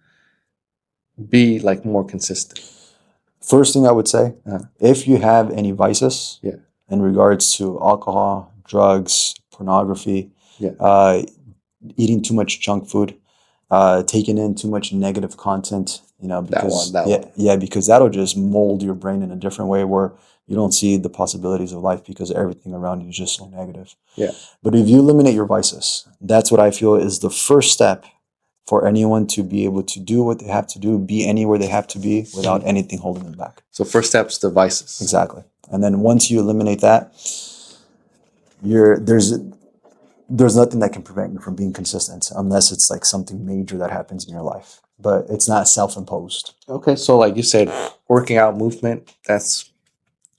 be like more consistent? First thing I would say, if you have any vices in regards to alcohol, drugs, pornography, eating too much junk food, taking in too much negative content, because because that'll just mold your brain in a different way where you don't see the possibilities of life because everything around you is just so negative. Yeah. But if you eliminate your vices, that's what I feel is the first step for anyone to be able to do what they have to do, be anywhere they have to be without anything holding them back. So first step's the vices. Exactly. And then once you eliminate that, there's nothing that can prevent you from being consistent unless it's like something major that happens in your life. But it's not self-imposed. Okay, so like you said, working out, movement, that's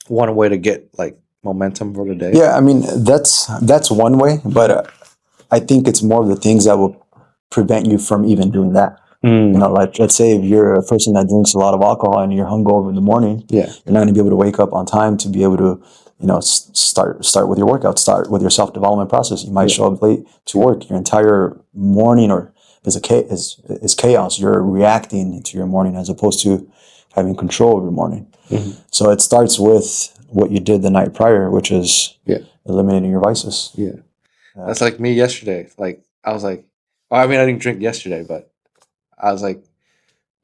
one way to get like momentum for the day. Yeah, I mean, that's one way, but I think it's more of the things that will prevent you from even doing that. Like let's say if you're a person that drinks a lot of alcohol and you're hungover in the morning, you're not going to be able to wake up on time to be able to, start with your workout, start with your self-development process. You might show up late to work. Your entire morning is chaos. You're reacting to your morning as opposed to having control of your morning. So it starts with what you did the night prior, which is eliminating your vices. That's like me yesterday. Like I was like, I didn't drink yesterday, but I was like,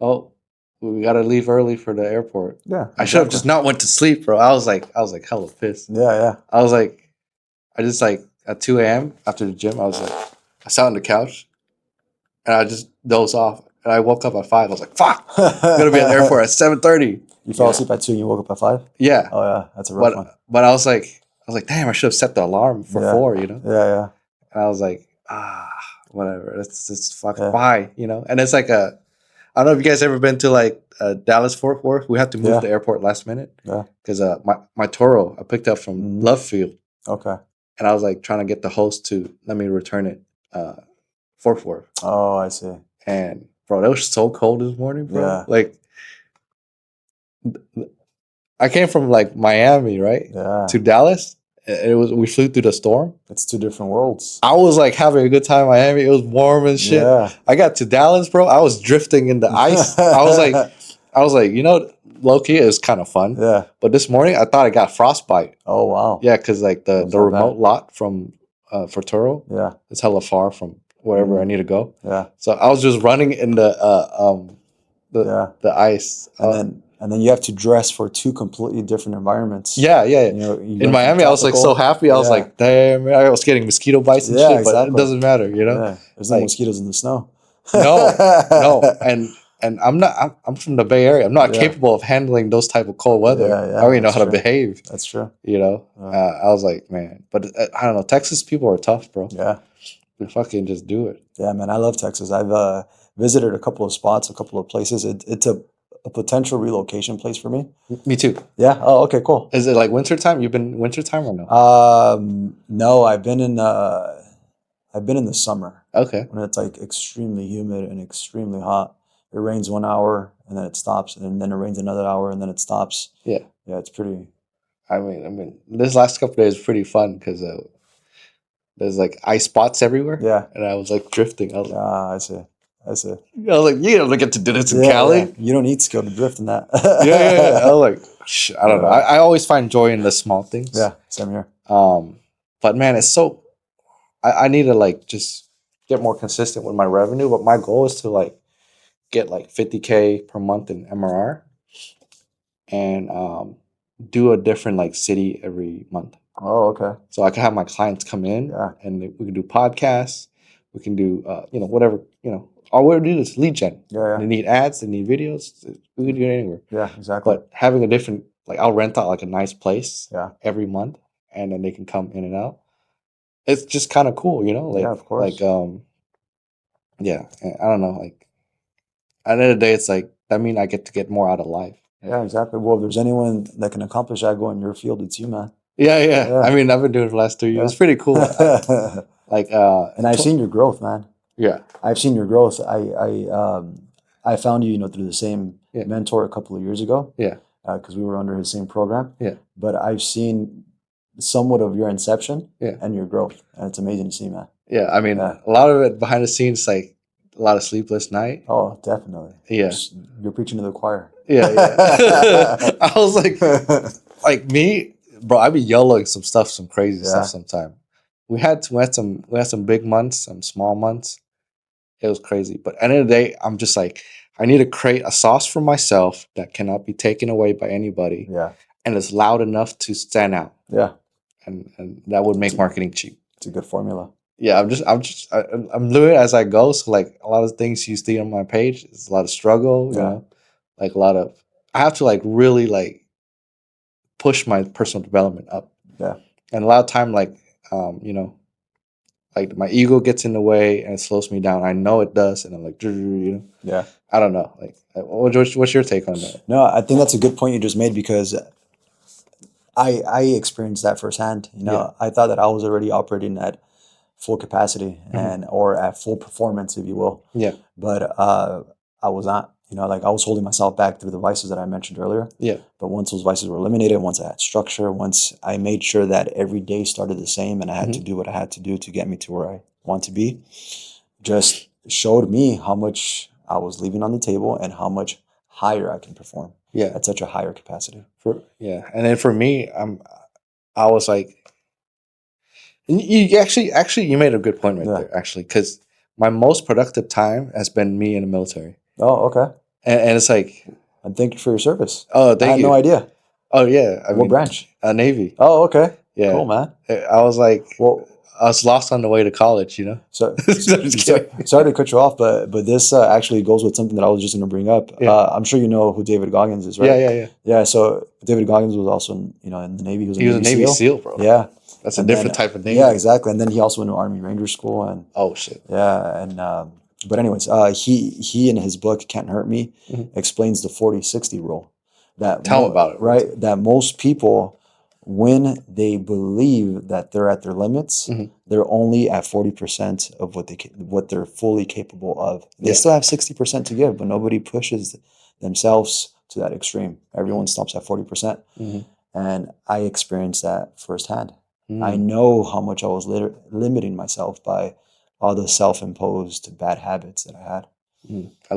oh, we got to leave early for the airport. Yeah, I should have just not went to sleep, bro. I was like hella pissed. Yeah. I was like, at 2 a.m. after the gym, I sat on the couch and I just dozed off. And I woke up at 5. I was like, fuck, I'm going to be at the airport at 7:30. You fell asleep at 2 and you woke up at 5? Yeah. Oh, yeah. That's a rough one. But I was like, damn, I should have set the alarm for 4, Yeah. And I was like, whatever. It's fucking why, And it's like I don't know if you guys ever been to like Dallas Fort Worth. We had to move the airport last minute. Yeah. Because my Toro I picked up from Love Field. Okay. And I was like trying to get the host to let me return it Fort Worth. Oh, I see. And bro, it was so cold this morning, bro. Yeah. Like I came from like Miami, right? Yeah. To Dallas. We flew through the storm. It's 2 different worlds. I was like having a good time in Miami. It was warm and shit. Yeah. I got to Dallas, bro. I was drifting in the ice. I was like, low key is kind of fun. Yeah. But this morning I thought I got frostbite. Oh wow. Yeah, because like the remote lot from for Turo. Yeah. It's hella far from wherever I need to go. Yeah. So I was just running in the ice. And then you have to dress for 2 completely different environments. Yeah. In Miami, I was like so happy. I was like, damn, man. I was getting mosquito bites and shit, but it doesn't matter, Yeah. There's no mosquitoes in the snow. No. And I'm from the Bay Area. I'm not capable of handling those type of cold weather. I don't even know how to behave. That's true. I was like, man. But I don't know. Texas people are tough, bro. Yeah. They fucking just do it. Yeah, man. I love Texas. I've visited a couple of spots, a couple of places. It's a a potential relocation place for me. Me too. Yeah. Oh, okay, cool. Is it like wintertime? You've been wintertime or no? No, I've been in the summer Okay. when it's like extremely humid and extremely hot. It rains 1 hour and then it stops, and then it rains another hour and then it stops. Yeah. Yeah, it's pretty. I mean, this last couple days was pretty fun because there's like ice spots everywhere, Yeah. and I was like drifting. Ah, I see. I see. I was like, you don't get to do this in Yeah, Cali. yeah. You don't need skill to drift in that. Yeah. I was like, I don't know. Yeah. I always find joy in the small things. Yeah, same here. But man, it's so. I need to like just get more consistent with my revenue. But my goal is to like get like 50K per month in MRR, and do a different like city every month. Oh, okay. So I can have my clients come in, Yeah. and we can do podcasts. We can do whatever, all we do is lead gen. Yeah, They yeah. need ads. They need videos. We can do it anywhere. Yeah, exactly. But having a different, like, I'll rent out like a nice place Yeah. every month, and then they can come in and out. It's just kind of cool, like, Yeah, of course. yeah. I don't know, like, at the end of the day, it's like that means I get to get more out of life. Yeah, exactly. Well, if there's anyone that can accomplish that goal in your field, it's you, man. Yeah. Yeah. I mean, I've been doing it for the last 3 years. Yeah. It's pretty cool. Like, And I've seen your growth, man. yeah, I've seen your growth. I found you, through the same Yeah. mentor a couple of years ago. Yeah. Because we were under his same program. Yeah. But I've seen somewhat of your inception. Yeah. And your growth, and it's amazing to see, man. yeah. I mean, Yeah. a lot of it behind the scenes, like a lot of sleepless night. Oh, definitely. Yeah. You're preaching to the choir. Yeah. I was like me, bro. I be yelling some stuff, some crazy Yeah. stuff. Sometime we had some big months, some small months. It was crazy, but at the end of the day, I'm just like, I need to create a sauce for myself that cannot be taken away by anybody, Yeah. and is loud enough to stand out, Yeah. and that would make marketing cheap. It's a good formula. Yeah, I'm doing it as I go. So like a lot of things you see on my page, it's a lot of struggle, Yeah. like a lot of, I have to like really like push my personal development up. Yeah. And a lot of time, like, like my ego gets in the way and it slows me down. I know it does. And I'm like, Yeah. I don't know. Like, what's your take on that? No, I think that's a good point you just made, because I experienced that firsthand. Yeah. I thought that I was already operating at full capacity or at full performance, if you will. Yeah. But I was not. Like I was holding myself back through the vices that I mentioned earlier. Yeah. But once those vices were eliminated, once I had structure, once I made sure that every day started the same and I had to do what I had to do to get me to where I want to be, just showed me how much I was leaving on the table and how much higher I can perform. Yeah. At such a higher capacity. And then for me, I was like, you actually you made a good point right there, actually, because my most productive time has been me in the military. Oh, okay. And it's like, and thank you for your service. Oh, thank you. I had no idea. Oh yeah, what branch? Navy. Oh, okay. Yeah, cool, man. I was like, well, I was lost on the way to college. So sorry to cut you off, but this actually goes with something that I was just going to bring up. Yeah. I'm sure you know who David Goggins is, right? Yeah. So David Goggins was also in the Navy. He was a Navy SEAL, bro. Yeah. That's a different type of Navy. Yeah, exactly. And then he also went to Army Ranger School. And oh shit. Yeah, and but anyways, he in his book Can't Hurt Me explains the 40-60 rule. Tell him about it. Right, that most people, when they believe that they're at their limits, they're only at 40% of what they're fully capable of. They still have 60% to give, but nobody pushes themselves to that extreme. Everyone stops at 40%, and I experienced that firsthand. I know how much I was limiting myself by all the self-imposed bad habits that I had. I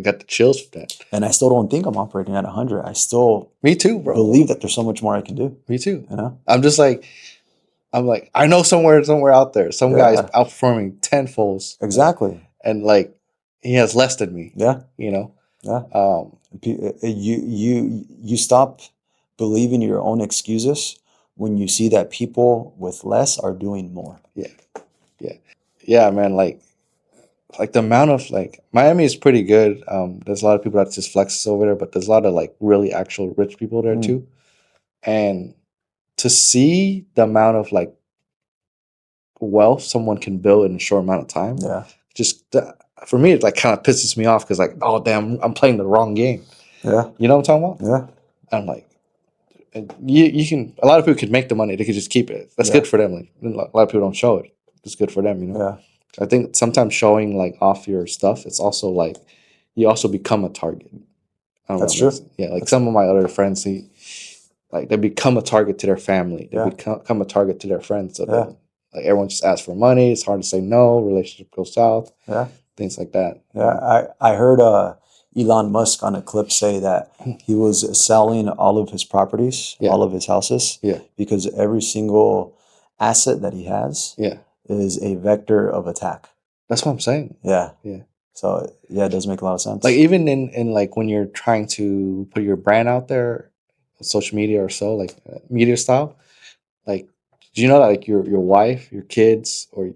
got the chills from that. And I still don't think I'm operating at 100. I still Me too, bro. believe that there's so much more I can do. Me too. I'm just like, I know somewhere out there, some guy's outperforming tenfolds. Exactly. And like, he has less than me. Yeah. Yeah. You stop believing your own excuses when you see that people with less are doing more. Yeah, man. Like the amount of Miami is pretty good. There's a lot of people that just flexes over there, but there's a lot of like really actual rich people there too. And to see the amount of like wealth someone can build in a short amount of time, Yeah. just for me, it like kind of pisses me off because like, oh damn, I'm playing the wrong game. Yeah. You know what I'm talking about? Yeah. I'm like, and you can. A lot of people could make the money. They could just keep it. That's Yeah. good for them. Like a lot of people don't show it. It's good for them. You know. Yeah. I think sometimes showing like off your stuff, it's also like you also become a target. I don't That's know. true. Yeah, like That's some of my other friends, like they become a target to their family. They Yeah. become a target to their friends. So Yeah. then, like everyone just asks for money. It's hard to say no. Relationship goes south. Yeah. Things like that. Yeah. I heard Elon Musk on a clip say that he was selling all of his properties, Yeah. all of his houses, Yeah. because every single asset that he has Yeah. is a vector of attack. That's what I'm saying. Yeah. Yeah. So yeah, it does make a lot of sense. Like even in like when you're trying to put your brand out there, social media or so, like media style, like do you know that like your wife, your kids, or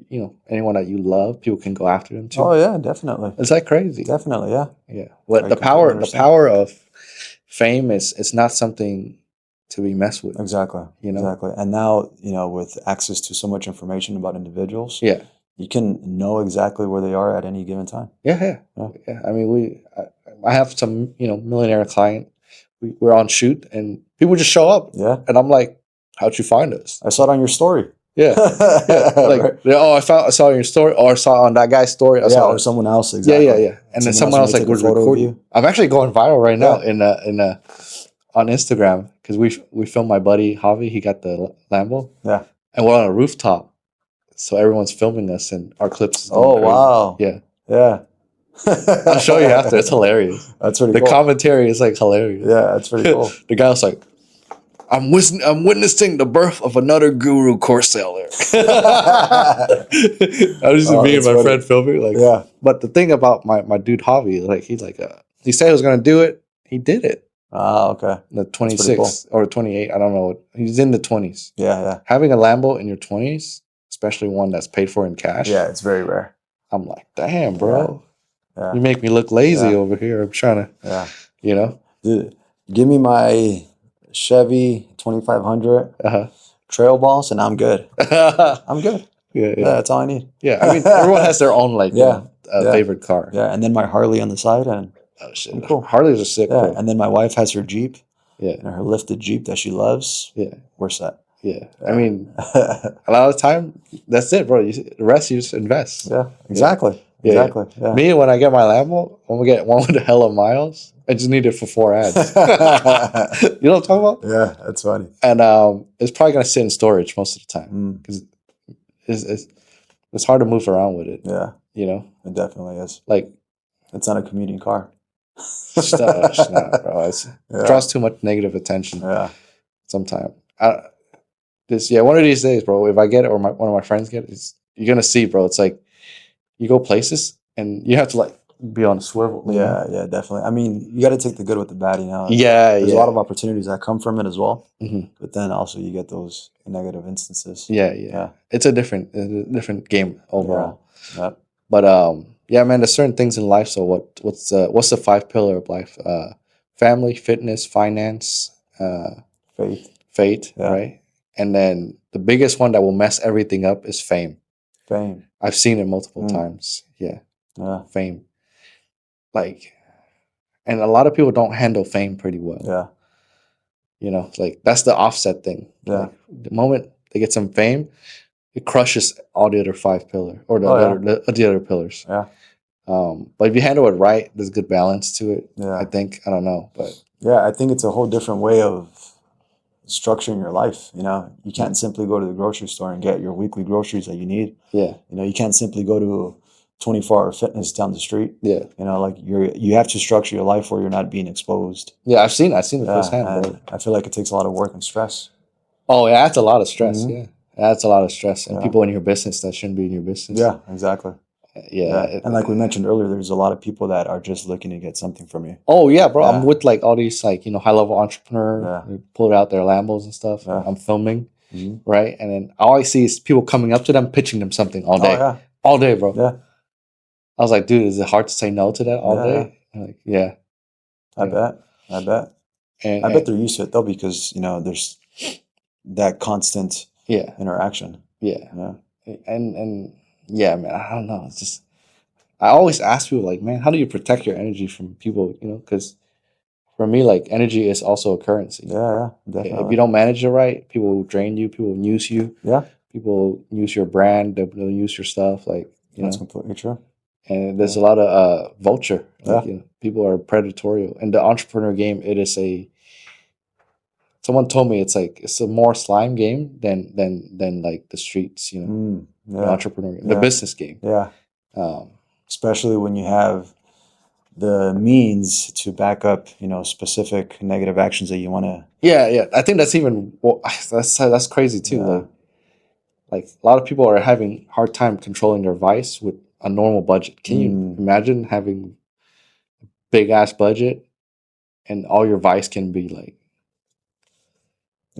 anyone that you love, people can go after them too? Oh yeah, definitely. It's like crazy. Definitely, yeah. Yeah. What I the completely power understand. of fame is it's not something to be messed with. Exactly. Exactly. And now, with access to so much information about individuals, Yeah. you can know exactly where they are at any given time. Yeah. I mean, I have some millionaire client. We're on shoot and people just show up. Yeah. And I'm like, how'd you find us? I saw it on your story. Yeah. Like, Right. oh, I saw it on your story, or I saw it on that guy's story. Or someone else. Exactly. Yeah. And then someone else may like take a was photo of recording. you. I'm actually going viral right now Yeah. on Instagram because we filmed my buddy Javi. He got the Lambo. Yeah. And we're on a rooftop, so everyone's filming us, and our clips is Oh going crazy. wow. Yeah. Yeah. I'll show you after. It's hilarious. That's pretty The cool. commentary is like hilarious. Yeah, that's pretty cool. The guy was like, I'm witnessing the birth of another guru course seller. I was just me and my friend filming. Like, Yeah. But the thing about my dude Javi, like he said he was gonna do it. He did it. Ah, okay. The 26 or 28. I don't know. He's in the 20s. Yeah. Having a Lambo in your 20s, especially one that's paid for in cash. Yeah, it's very rare. I'm like, damn, bro. Yeah. You make me look lazy over here. I'm trying to, Dude, give me my Chevy 2500 trail balls and I'm good. I'm good. Yeah, that's all I need. Yeah, I mean, everyone has their own favorite car. Yeah, and then my Harley on the side, and oh shit, I'm cool. Harleys are sick. Yeah, bro. and then my wife has her Jeep. Yeah, and her lifted Jeep that she loves. Yeah, we're set. Yeah, I mean, a lot of the time, that's it, bro. The rest you just invest. Yeah, exactly. Yeah. Exactly. Yeah. Me, when I get my Lambo, I'm gonna get one with a hella miles. I just need it for 4 ads. You know what I'm talking about? Yeah, that's funny. And it's probably gonna sit in storage most of the time because it's hard to move around with it. Yeah, it definitely is. Like, it's not a commuting car. It's not, bro. It draws too much negative attention. Yeah. Sometimes. One of these days, bro. If I get it or one of my friends get it, you're gonna see, bro. It's like you go places and you have to like be on a swivel. Yeah, definitely. I mean, you got to take the good with the bad, Yeah, There's a lot of opportunities that come from it as well, mm-hmm. but then also you get those negative instances. Yeah. It's a different game overall. Yeah. But yeah, man. There's certain things in life. So what's the 5 pillar of life? Family, fitness, finance, faith, right? And then the biggest one that will mess everything up is fame. I've seen it multiple times. Yeah. Fame. Like, and a lot of people don't handle fame pretty well. Yeah. Like that's the offset thing. Yeah. Like, the moment they get some fame, it crushes all the other 5 pillar or the other pillars. Yeah. But if you handle it right, there's good balance to it. Yeah. I think. I don't know, but yeah, I think it's a whole different way of structuring your life. You can't simply go to the grocery store and get your weekly groceries that you need. Yeah. You can't simply go to 24-hour fitness down the street. Yeah. Like you have to structure your life where you're not being exposed. Yeah, I've seen it firsthand, bro. I feel like it takes a lot of work and stress. Oh, yeah, that's a lot of stress. Mm-hmm. Yeah. That's a lot of stress. And people in your business that shouldn't be in your business. Yeah, exactly. Yeah. And like we mentioned earlier, there's a lot of people that are just looking to get something from you. Oh, yeah, bro. I'm with like all these like, high-level entrepreneur. They pull out their Lambos and stuff. Yeah. I'm filming, right? And then all I see is people coming up to them, pitching them something all day. Oh, yeah. All day, bro. Yeah. I was like, dude, is it hard to say no to that all day? Like, yeah. I bet. And I bet they're used to it though, because there's that constant interaction. Yeah. And yeah, man, I don't know. It's just I always ask people like, man, how do you protect your energy from people? Because for me, like energy is also a currency. Yeah, If definitely. you don't manage it right, people will drain you. People will use you. Yeah, People will use your brand. They'll use your stuff. Like that's completely true. and there's Yeah, a lot of vulture. Like yeah. people are predatory. In the entrepreneur game, it is a. Someone told me it's like it's a more slime game than like the streets. The Yeah, entrepreneur game, the yeah, business game. yeah. Um, Especially when you have the means to back up, specific negative actions that you want to. yeah. I think that's even that's crazy too. Yeah. Like a lot of people are having hard time controlling their vice with a normal budget. Can you Mm, imagine having big ass budget and all your vice can be like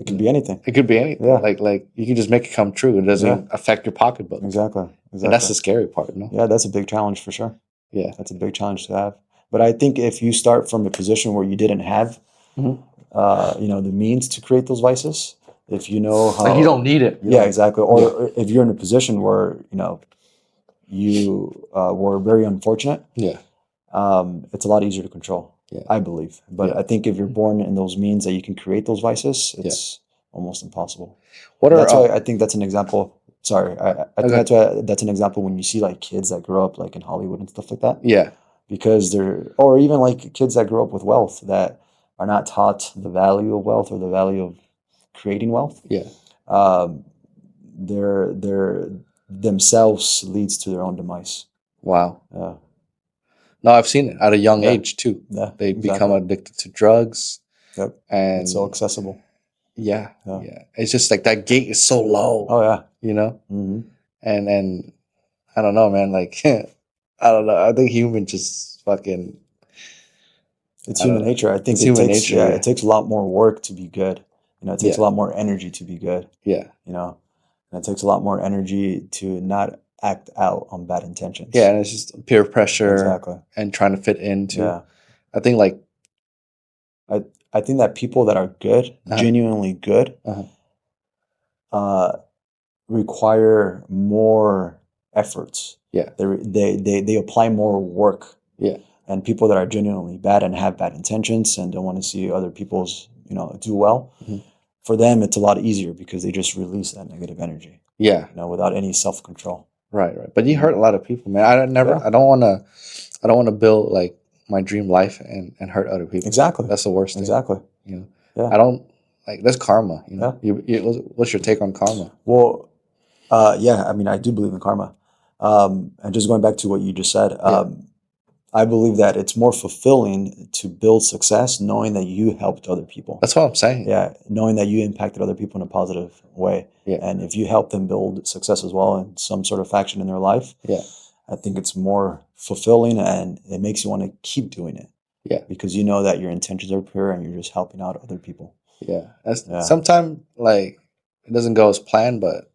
it could be anything. it could be anything. Yeah, Like you can just make it come true. It doesn't yeah. even affect your pocketbook. Exactly, And that's exactly. the scary part, no? Yeah, that's a big challenge for sure. Yeah. That's a big challenge to have. But I think if you start from a position where you didn't have, Mhm. the means to create those vices, if you know Like you how, don't need it. You yeah, don't. exactly. Yeah. Or if you're in a position where you were very unfortunate, Yeah. it's a lot easier to control. Yeah. I believe. But Yeah. I think if you're born in those means that you can create those vices, Yeah. it's almost impossible. What are That's why I think that's an example. Sorry, I think okay. that's why that's an example when you see like kids that grow up like in Hollywood and stuff like that, Yeah. because or even like kids that grow up with wealth that are not taught the value of wealth or the value of creating wealth. Yeah. Um, their themselves leads to their own demise. Wow. Yeah, No, I've seen it at a young yeah, age too. yeah, They become exactly. addicted to drugs Yep, it's so and accessible. yeah. Yeah. Yeah. It's just like that gate is so low, Oh yeah. and I don't know, man, like I don't know. I think humans just fucking It's I don't human know. nature. I think It's human nature, yeah, yeah. it takes a lot more work to be good. It takes a Yeah. lot more energy to be good. Yeah. And it takes a lot more energy to not act out on bad intentions. Yeah, and it's just peer pressure Exactly. and trying to fit into. Yeah. I think like I think that people that are good, genuinely good, require more efforts. Yeah. They apply more work. Yeah. And people that are genuinely bad and have bad intentions and don't want to see other people's, do well, for them it's a lot easier because they just release that negative energy. Yeah. Without any self-control. Right. But you hurt a lot of people, man. Yeah. I don't want to build like my dream life and hurt other people. Exactly. That's the worst thing. Exactly. Yeah. I don't like that's karma, Yeah. What's your take on karma? Well, yeah, I mean, I do believe in karma. And just going back to what you just said, I believe that it's more fulfilling to build success knowing that you helped other people. That's what I'm saying. Yeah, knowing that you impacted other people in a positive way. Yeah. And if you help them build success as well in some sort of faction in their life, I think it's more fulfilling and it makes you want to keep doing it. Yeah. Because you know that your intentions are pure and you're just helping out other people. Yeah. Sometimes like it doesn't go as planned, but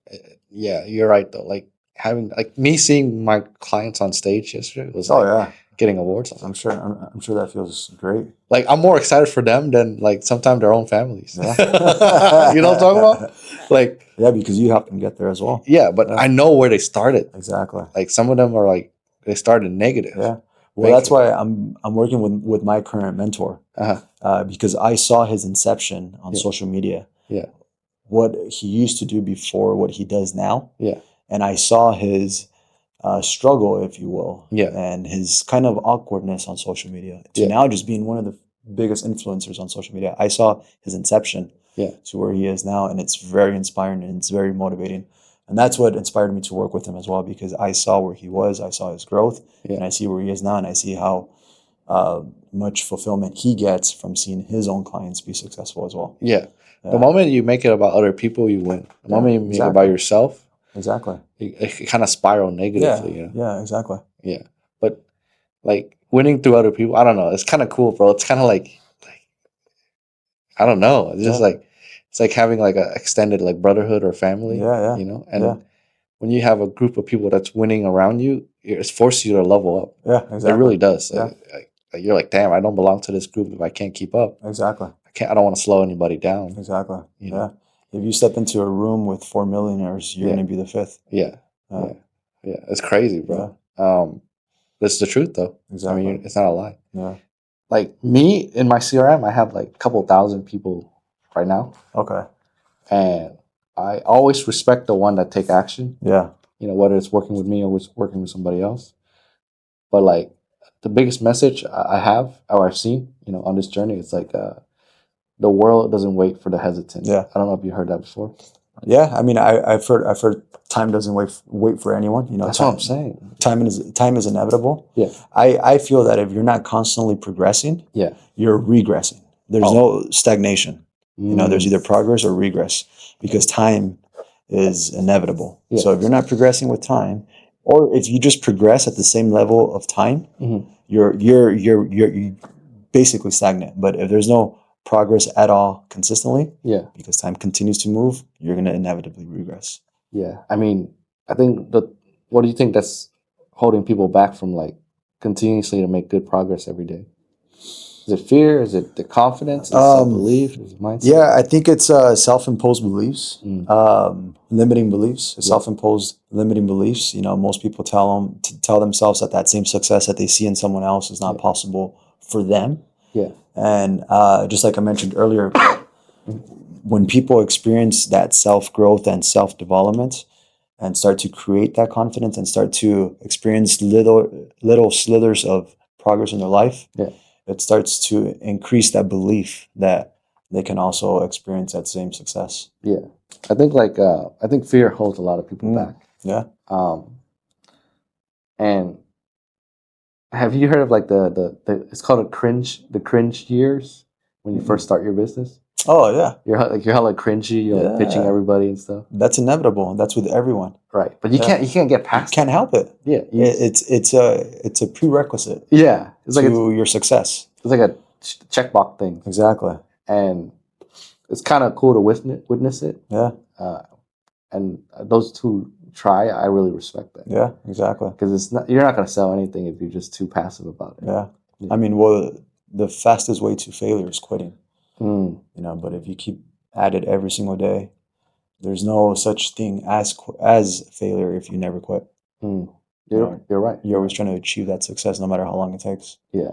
yeah, you're right though. Like having like me seeing my clients on stage yesterday was like getting awards. I'm sure that feels great. Like I'm more excited for them than like sometimes their own families. Yeah. You know what I'm talking about? Like yeah, because you helped them get there as well. Yeah, but I know where they started. Exactly. Like some of them are like they started negative. Yeah. Well, that's why I'm working with my current mentor because I saw his inception on social media. Yeah. What he used to do before what he does now. Yeah. And I saw his struggle, if you will, yeah, and his kind of awkwardness on social media to now just being one of the biggest influencers on social media. I saw his inception to where he is now, and it's very inspiring and it's very motivating. And that's what inspired me to work with him as well, because I saw where he was, I saw his growth, and I see where he is now, and I see how much fulfillment he gets from seeing his own clients be successful as well. Yeah. The moment you make it about other people, you win. The moment you make it about yourself, it kind of spiral negatively. Yeah, exactly. Yeah. But like winning through other people, I don't know. It's kind of cool, bro. It's kind of like I don't know. It's just like it's like having like a extended like brotherhood or family. Yeah. And when you have a group of people that's winning around you, it forces you to level up. Yeah, exactly. It really does. Yeah. Like you're like, damn, I don't belong to this group if I can't keep up. Exactly. I don't want to slow anybody down. Exactly. Yeah. If you step into a room with 4 millionaires, you're going to be the fifth. Yeah. It's crazy, bro. That's the truth, though. Exactly. I mean, it's not a lie. Yeah. like me in my CRM, I have like a couple thousand people right now, Okay. and I always respect the one that take action. Yeah. You know, whether it's working with me or it's working with somebody else. But like the biggest message I have or I've seen, you know, on this journey, it's like the world doesn't wait for the hesitant. Yeah. I don't know if you heard that before. Yeah. I mean, I've heard time doesn't wait for anyone. You know, That's time, what I'm saying. time is inevitable. Yeah. I feel that if you're not constantly progressing, Yeah. you're regressing. There's no stagnation. You know, there's either progress or regress because time is inevitable. Yeah. So if you're not progressing with time, or if you just progress at the same level of time, Mhm. you're basically stagnant. But if there's no progress at all consistently, Yeah. because time continues to move, you're gonna inevitably regress. Yeah. I mean, I think what do you think that's holding people back from like continuously to make good progress every day? Is it fear? Is it the confidence? Is it self belief? Is it mindset? Yeah, I think it's self-imposed beliefs, limiting beliefs, self-imposed limiting beliefs. You know, most people tell themselves that that same success that they see in someone else is not possible for them. Yeah. And just like I mentioned earlier, when people experience that self-growth and self-development and start to create that confidence and start to experience little slithers of progress in their life, Yeah. it starts to increase that belief that they can also experience that same success. Yeah. I think fear holds a lot of people back. Yeah. And have you heard of like the it's called the cringe years when you first start your business? Oh yeah. You're hella cringy, you're like pitching Yeah. everybody and stuff. That's inevitable. That's with everyone. Right. But you can't get past Can't help it. Yeah. It's a prerequisite Yeah. It's like to your success. it's like a checkbox thing. Exactly. And it's kind of cool to witness it. Yeah. And those who try, I really respect that. Yeah, exactly. Because you're not going to sell anything if you're just too passive about it. Yeah. I mean, well, the fastest way to failure is quitting. Mm. You know, but if you keep at it every single day, there's no such thing as failure if you never quit. Mm. You You're right. You're always trying to achieve that success, no matter how long it takes. Yeah.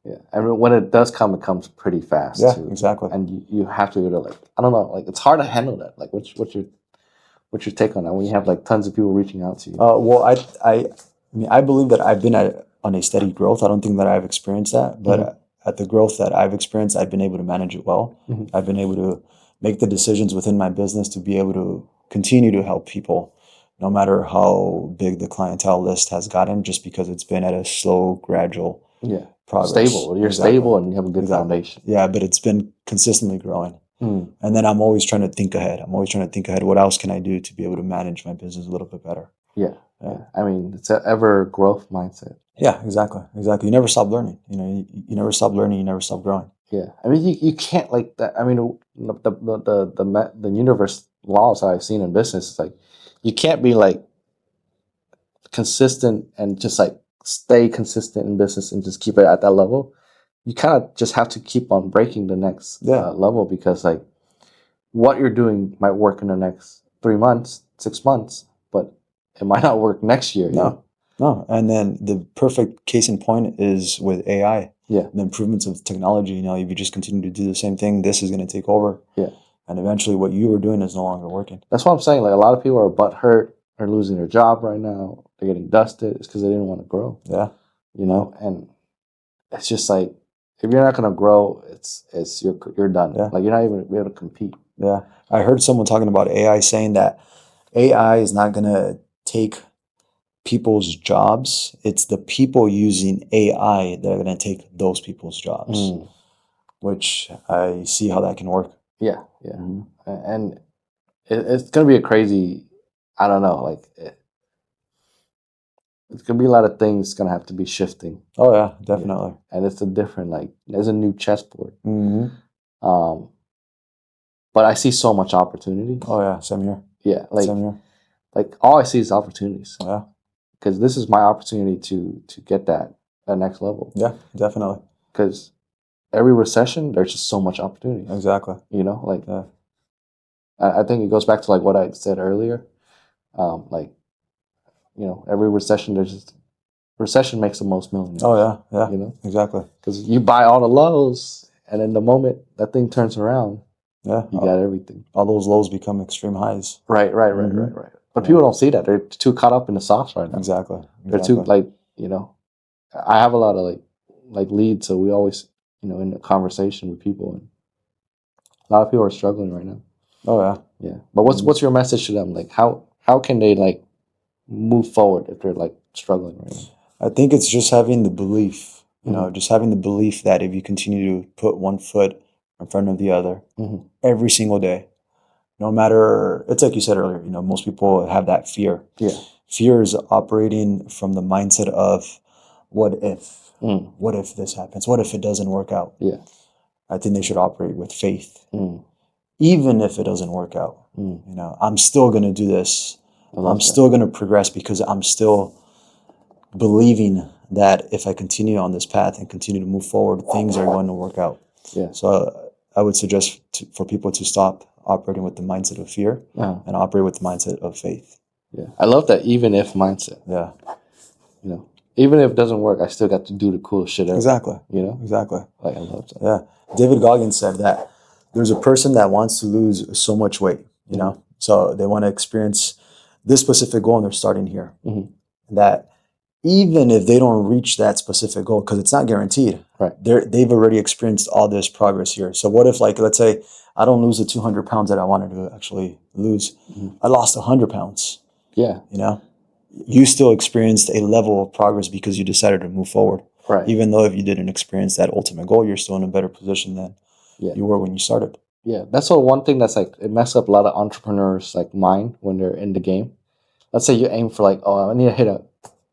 Yeah. And when it does come, it comes pretty fast. Yeah, too. exactly. And you have to go to like, I don't know, like it's hard to handle that. Like what's your take on that when you have like tons of people reaching out to you? Well, I mean, I believe that I've been on a steady growth. I don't think that I've experienced that, but at the growth that I've experienced, I've been able to manage it well. I've been able to make the decisions within my business to be able to continue to help people, no matter how big the clientele list has gotten, just because it's been at a slow, gradual progress. Stable. You're stable and you have a good foundation. Yeah, but it's been consistently growing. And then I'm always trying to think ahead. What else can I do to be able to manage my business a little bit better? Yeah. I mean, it's an ever growth mindset. Yeah, exactly. You never stop learning. You know, you never stop learning. You never stop growing. Yeah, I mean, you can't like that. I mean, the universe laws I've seen in business is like you can't be like consistent and just like stay consistent in business and just keep it at that level. You kind of just have to keep on breaking the next level because like what you're doing might work in the next 3 months, 6 months, but it might not work next year. No. And then the perfect case in point is with AI. Yeah. The improvements of technology. You know, if you just continue to do the same thing, this is going to take over. Yeah. And eventually what you were doing is no longer working. That's what I'm saying. Like a lot of people are butt hurt, are losing their job right now. They're getting dusted. It's because they didn't want to grow. Yeah. You know, and it's just like if you're not going to grow, it's you're done. Yeah. Like you're not even able to compete. Yeah. I heard someone talking about AI saying that AI is not going to take people's jobs. It's the people using AI that are going to take those people's jobs, which I see how that can work. Yeah. And it's going to be a crazy, I don't know, like it's going to be a lot of things going to have to be shifting. Oh yeah, definitely. Yeah. And it's a different, like there's a new chessboard. But I see so much opportunity. Oh yeah, same here. Yeah, like same here. Like all I see is opportunities. Yeah. Because this is my opportunity to get that next level. Yeah, definitely. Because every recession, there's just so much opportunity. Exactly. You know, like I think it goes back to like what I said earlier. Like, you know, every recession there's just recession makes the most millionaires. Oh yeah, yeah, You know, exactly. because you buy all the lows, and then the moment that thing turns around, Yeah, you got everything. all those lows become extreme highs. Right. Mhm. But Yeah. people don't see that. They're too caught up in the sauce right now. Exactly. They're too like, you know. I have a lot of like leads, so we always, you know, in a conversation with people, and a lot of people are struggling right now. Oh yeah. Yeah. But what's your message to them? Like how can they like move forward if they're like struggling right now? I think it's just having the belief, you know, Mhm. just having the belief that if you continue to put one foot in front of the other Mhm. every single day, no matter, it's like you said earlier, you know, most people have that fear. Yeah. Fear is operating from the mindset of what if? Mm. What if this happens? What if it doesn't work out? Yeah. I think they should operate with faith. Mm. Even if it doesn't work out, Mm. you know, I'm still going to do this. I love I'm that. still going to progress because I'm still believing that if I continue on this path and continue to move forward, things are going to work out. Yeah. So I would suggest for people to stop operating with the mindset of fear Uh-huh. and operate with the mindset of faith. Yeah. I love that even if mindset. Yeah, You know, even if it doesn't work, I still got to do the coolest shit ever. exactly. You know, Exactly. like I love that. Yeah. David Goggins said that there's a person that wants to lose so much weight, you know, so they want to experience this specific goal and they're starting here. Mhm. That even if they don't reach that specific goal, because it's not guaranteed, Right. they've already experienced all this progress here. So what if, like, let's say I don't lose the 200 pounds that I wanted to actually lose. Mhm. I lost 100 pounds, Yeah. you know, you still experienced a level of progress because you decided to move forward. Right. Even though if you didn't experience that ultimate goal, you're still in a better position than Yeah. you were when you started. Yeah. That's the one thing that's like it messes up a lot of entrepreneurs like mind when they're in the game. Let's say you aim for like, oh, I need to hit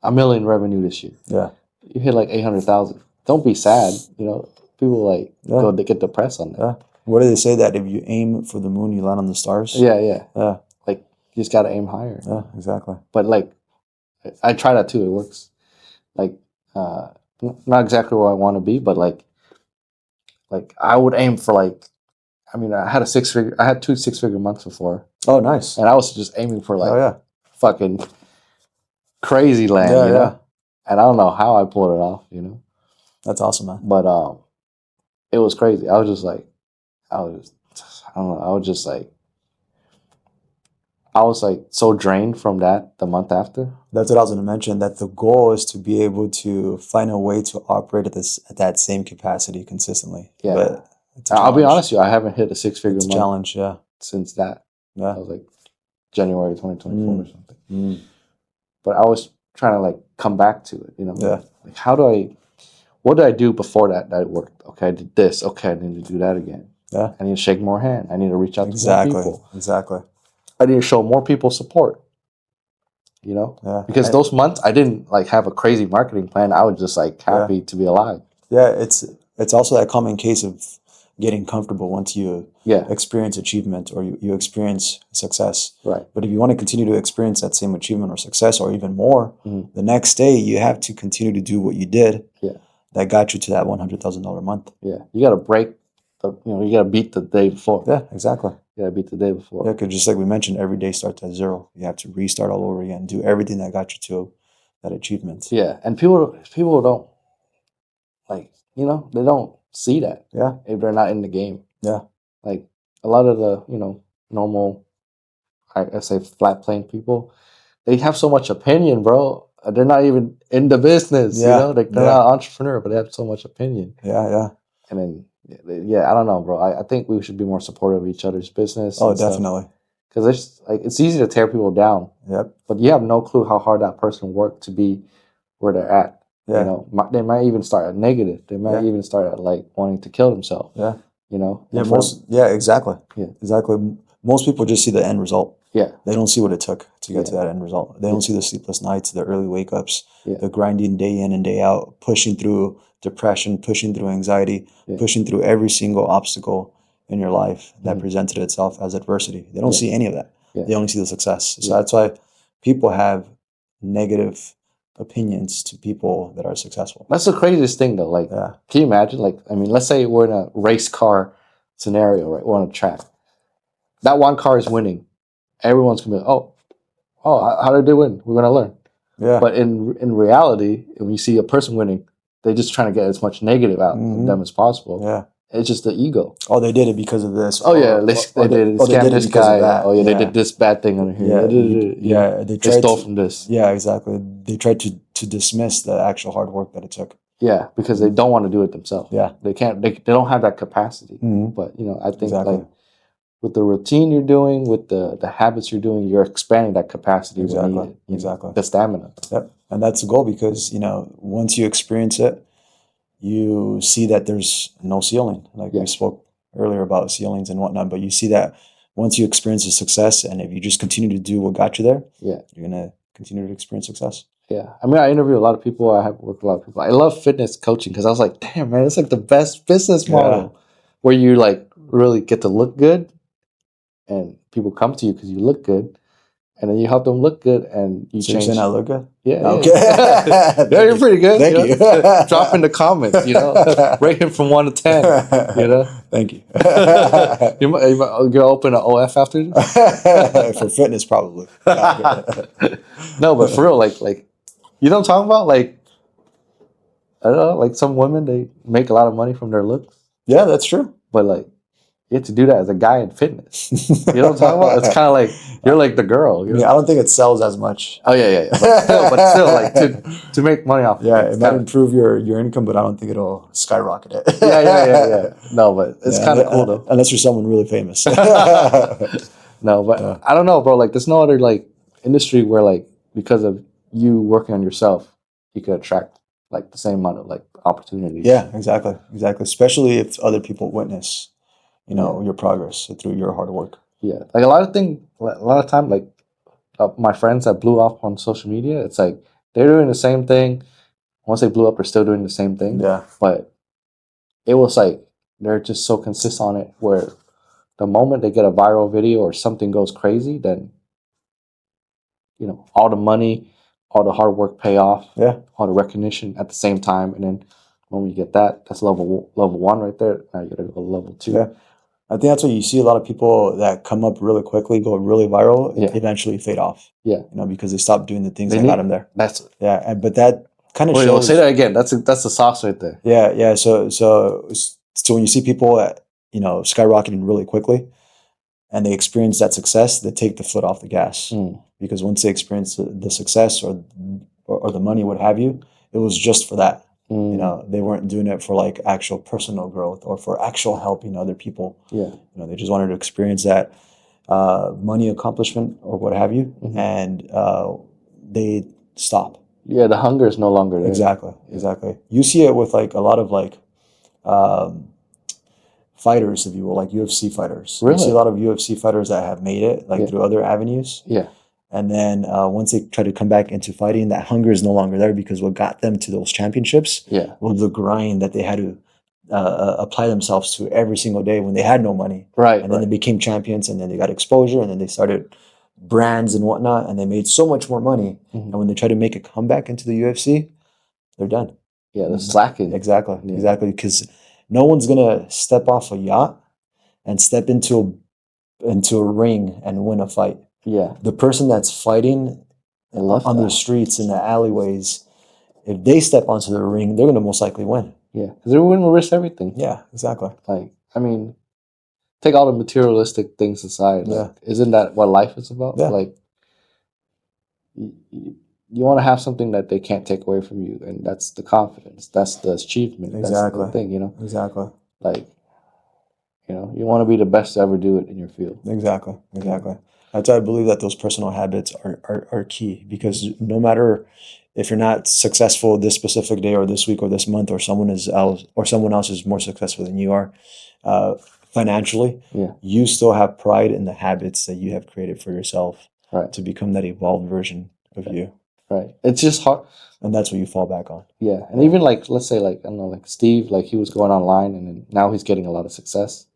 a million revenue this year. Yeah. You hit like 800,000. Don't be sad. You know, people like Yeah. they get depressed on that. Yeah. What do they say that if you aim for the moon, you land on the stars? Yeah. Yeah. Yeah. Like you just got to aim higher. Yeah. Exactly. But like, I try that too. It works. Like, not exactly where I want to be, but like I would aim for like. I mean, I had 2 6-figure months before, Oh, nice. and I was just aiming for like Oh yeah. fucking crazy land, Yeah, you know. yeah. And I don't know how I pulled it off, you know. That's awesome, man. But it was crazy. I was just like, I don't know. I was like so drained from that the month after. That's what I was going to mention. That the goal is to be able to find a way to operate at that same capacity consistently. Yeah. But it's a I'll be challenge. honest with you, I haven't hit a 6-figure It's a month challenge. Yeah. since that. Yeah. That was like January 2024 or something. Mm. But I was trying to like come back to it, you know. Yeah. Like what did I do before that worked? Okay, I did this. Okay, I need to do that again. Yeah. I need to shake more hand. I need to reach out Exactly. to more people. Exactly. I need to show more people support. You know? Yeah. Because those months I didn't like have a crazy marketing plan. I was just like happy to be alive. Yeah, it's also that common case of getting comfortable once you experience achievement or you experience success. Right. But if you want to continue to experience that same achievement or success or even more, the next day you have to continue to do what you did that got you to that $100,000 month. Yeah. You got to break you got to beat the day before. Yeah, exactly. You got to beat the day before. Yeah, because just like we mentioned, every day starts at zero. You have to restart all over again, do everything that got you to that achievement. Yeah. And people don't like, you know, they don't see that. Yeah. If they're not in the game. Yeah. Like a lot of the, you know, normal, I say flat plane people, they have so much opinion, bro. They're not even in the business, you know? Like they're not an entrepreneur, but they have so much opinion. Yeah, yeah. And then, I don't know, bro. I think we should be more supportive of each other's business. Oh, definitely. Because it's easy to tear people down. Yep. But you have no clue how hard that person worked to be where they're at. Yeah. You know, they might even start at negative. They might even start at like wanting to kill themselves. Yeah. You know. Yeah. Exactly. Yeah. Exactly. Most people just see the end result. Yeah. They don't see what it took to get to that end result. They don't see the sleepless nights, the early wake ups, the grinding day in and day out, pushing through depression, pushing through anxiety, pushing through every single obstacle in your life that presented itself as adversity. They don't see any of that. They only see the success. So that's why people have negative opinions to people that are successful. That's the craziest thing, though. Like, can you imagine? Like, I mean, let's say we're in a race car scenario, right? We're on a track. That one car is winning. Everyone's gonna be, oh, how did they win? We're gonna learn. Yeah. But in reality, when you see a person winning, they're just trying to get as much negative out of them as possible. Yeah. It's just the ego. Oh, they did it because of this. Oh yeah, they scammed this guy. Oh yeah, they did this bad thing on here. They stole from this. Yeah, exactly. They tried to dismiss the actual hard work that it took. Yeah, because they don't want to do it themselves. Yeah, they can't. They don't have that capacity. But I think like with the routine you're doing, with the habits you're doing, you're expanding that capacity. Exactly. The stamina. Yep, and that's the goal because once you experience it, you see that there's no ceiling. Like we spoke earlier about ceilings and whatnot, but you see that once you experience a success, and if you just continue to do what got you there, you're gonna continue to experience success. Yeah, I mean, I interview a lot of people. I have worked with a lot of people. I love fitness coaching because I was like, damn, man, it's like the best business model where you like really get to look good, and people come to you because you look good. And then you help them look good, and you change. You're saying I look good? Yeah. Okay. Yeah, you're pretty good. Thank you. Drop in the comments. Rate him from 1 to 10. Thank you. You'll open an OF after this? For fitness, probably. No, but for real, like you know what I'm talking about? Like I don't know, like some women they make a lot of money from their looks. Yeah, that's true. But like you have to do that as a guy in fitness. You know what I'm talking about? It's kind of like you're like the girl. Yeah, I don't think it sells as much. Oh yeah. But still, like to make money off. Yeah, it might improve your income, but I don't think it'll skyrocket it. Yeah. No, but it's kind of cool though. Unless you're someone really famous. No, but I don't know, bro. Like, there's no other like industry where like because of you working on yourself, you could attract like the same amount of like opportunities. Yeah, exactly. Especially if other people witness your progress through your hard work. Yeah, like a lot of time, like my friends that blew up on social media, it's like they're doing the same thing. Once they blew up, they're still doing the same thing. Yeah, but it was like they're just so consistent on it. Where the moment they get a viral video or something goes crazy, then all the money, all the hard work pay off. Yeah, all the recognition at the same time, and then when we get that, that's level 1 right there. Now you gotta go to level 2. Yeah. I think that's what you see a lot of people that come up really quickly, go really viral, eventually fade off. Yeah. Because they stop doing the things that got them there. But that kind of shows. Say that again. That's the sauce right there. Yeah. So when you see people skyrocketing really quickly, and they experience that success, they take the foot off the gas because once they experience the success or the money, what have you, it was just for that. They weren't doing it for like actual personal growth or for actual helping other people. Yeah. They just wanted to experience that money accomplishment or what have you, and they stop. Yeah, the hunger is no longer there. Exactly. You see it with like a lot of like fighters, if you will, like UFC fighters. Really? You see a lot of UFC fighters that have made it like through other avenues. Yeah. And then once they try to come back into fighting, that hunger is no longer there because what got them to those championships was the grind that they had to apply themselves to every single day when they had no money. Right. And then they became champions, and then they got exposure, and then they started brands and whatnot, and they made so much more money. And when they try to make a comeback into the UFC, they're done. Yeah, they're slacking. Exactly. Because no one's gonna step off a yacht and step into a ring and win a fight. Yeah. The person that's fighting on the streets, in the alleyways, if they step onto the ring, they're going to most likely win. Yeah. Because they're willing to risk everything. Yeah, exactly. Like, I mean, take all the materialistic things aside. Like, isn't that what life is about? Yeah. Like, you want to have something that they can't take away from you. And that's the confidence. That's the achievement. Exactly. That's the thing, Exactly. Like, you want to be the best to ever do it in your field. Exactly. That's why I believe that those personal habits are key, because no matter if you're not successful this specific day or this week or this month, or someone else is more successful than you are financially, you still have pride in the habits that you have created for yourself to become that evolved version of you. Right. It's just hard. And that's what you fall back on. Yeah. And even like, let's say like, I don't know, like Steve, like he was going online and then now he's getting a lot of success.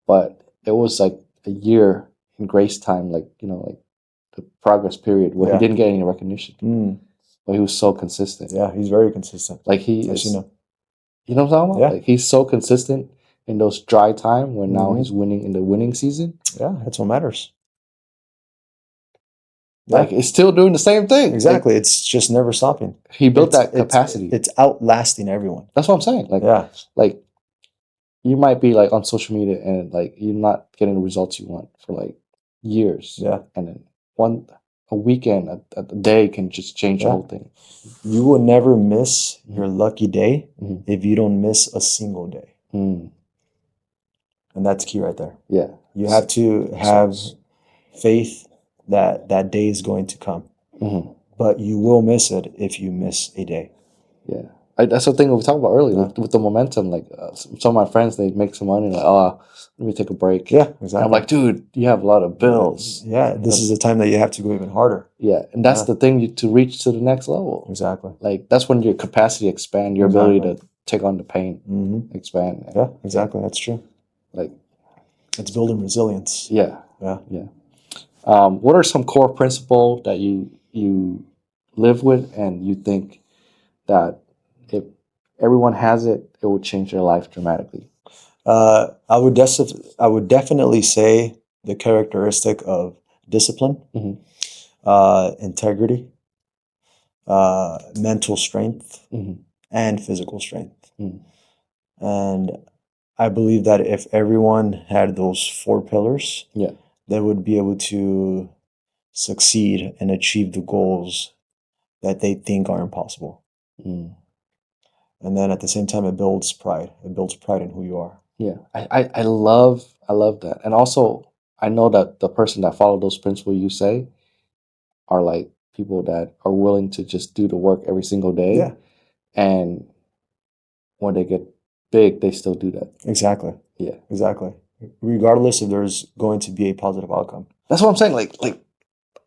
But it was like a year in grace time, like, like the progress period where he didn't get any recognition. But he was so consistent. Yeah, he's very consistent. Like he is, you know what I'm talking about? Yeah. Like he's so consistent in those dry time when now he's winning in the winning season. Yeah, that's what matters. Like it's still doing the same thing. Exactly. It's just never stopping. He built that capacity. It's outlasting everyone. That's what I'm saying. Like, like you might be like on social media and like you're not getting the results you want for like years. Yeah. And then a weekend, a day can just change the whole thing. You will never miss your lucky day if you don't miss a single day. Mm. And that's key right there. Yeah. You have to have faith that that day is going to come. Mm-hmm. But you will miss it if you miss a day. Yeah. That's the thing we talked about earlier with the momentum. Like some of my friends, they make some money. Like, let me take a break. Yeah, exactly. And I'm like, dude, you have a lot of bills. Yeah, this is the time that you have to go even harder. Yeah, and that's the thing to reach to the next level. Exactly. Like that's when your capacity expand, your ability to take on the pain expand. Yeah, exactly. That's true. Like it's building resilience. Yeah. What are some core principles that you live with and you think that if everyone has it, it will change their life dramatically? I would definitely say the characteristic of discipline, integrity, mental strength, and physical strength. And I believe that if everyone had those 4 pillars, they would be able to succeed and achieve the goals that they think are impossible. And then at the same time, it builds pride. It builds pride in who you are. Yeah, I love that. And also, I know that the person that follow those principles you say are like people that are willing to just do the work every single day. Yeah. And when they get big, they still do that. Exactly. Yeah. Exactly. Regardless if there's going to be a positive outcome. That's what I'm saying. Like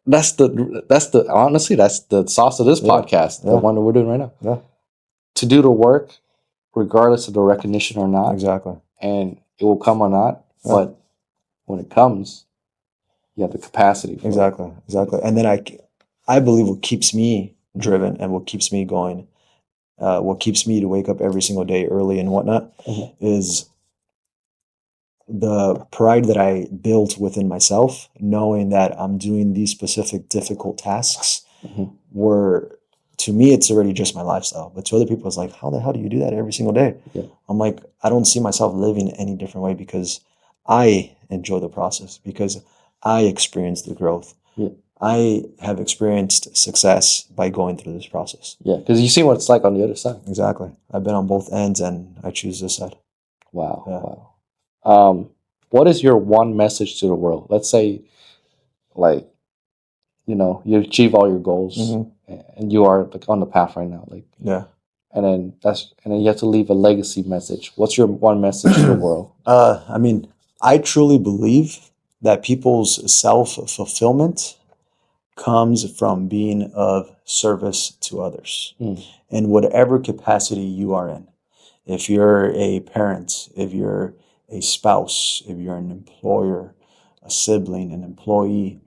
that's the honestly, that's the sauce of this podcast, the one that we're doing right now. Yeah. To do the work, regardless of the recognition or not. Exactly. And it will come or not. Yeah. But when it comes, you have the capacity for Exactly. And then I believe what keeps me driven and what keeps me going, what keeps me to wake up every single day early and whatnot is the pride that I built within myself, knowing that I'm doing these specific difficult tasks were, to me, it's already just my lifestyle. But to other people, it's like, how the hell do you do that every single day? Yeah. I'm like, I don't see myself living any different way because I enjoy the process, because I experienced the growth. Yeah. I have experienced success by going through this process. Yeah, because you see what it's like on the other side. Exactly. I've been on both ends and I choose this side. Wow. Yeah. Wow. What is your one message to the world? Let's say, like, you achieve all your goals and you are like on the path right now. Like, yeah. And then you have to leave a legacy message. What's your one message to the world? I mean, I truly believe that people's self-fulfillment comes from being of service to others in whatever capacity you are in. If you're a parent, if you're a spouse, if you're an employer, a sibling, an employee,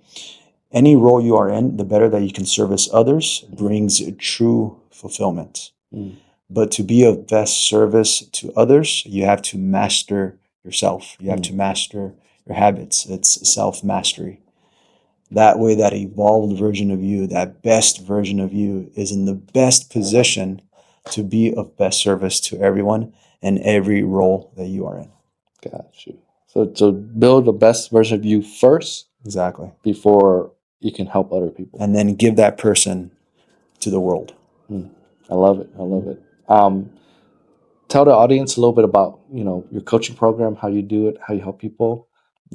any role you are in, the better that you can service others brings true fulfillment. But to be of best service to others, you have to master yourself. You have to master your habits. It's self-mastery. That way, that evolved version of you, that best version of you is in the best position to be of best service to everyone in every role that you are in. Got you. So build the best version of you first. Exactly. Before you can help other people. And then give that person to the world. I love it. I love it. Tell the audience a little bit about, your coaching program, how you do it, how you help people,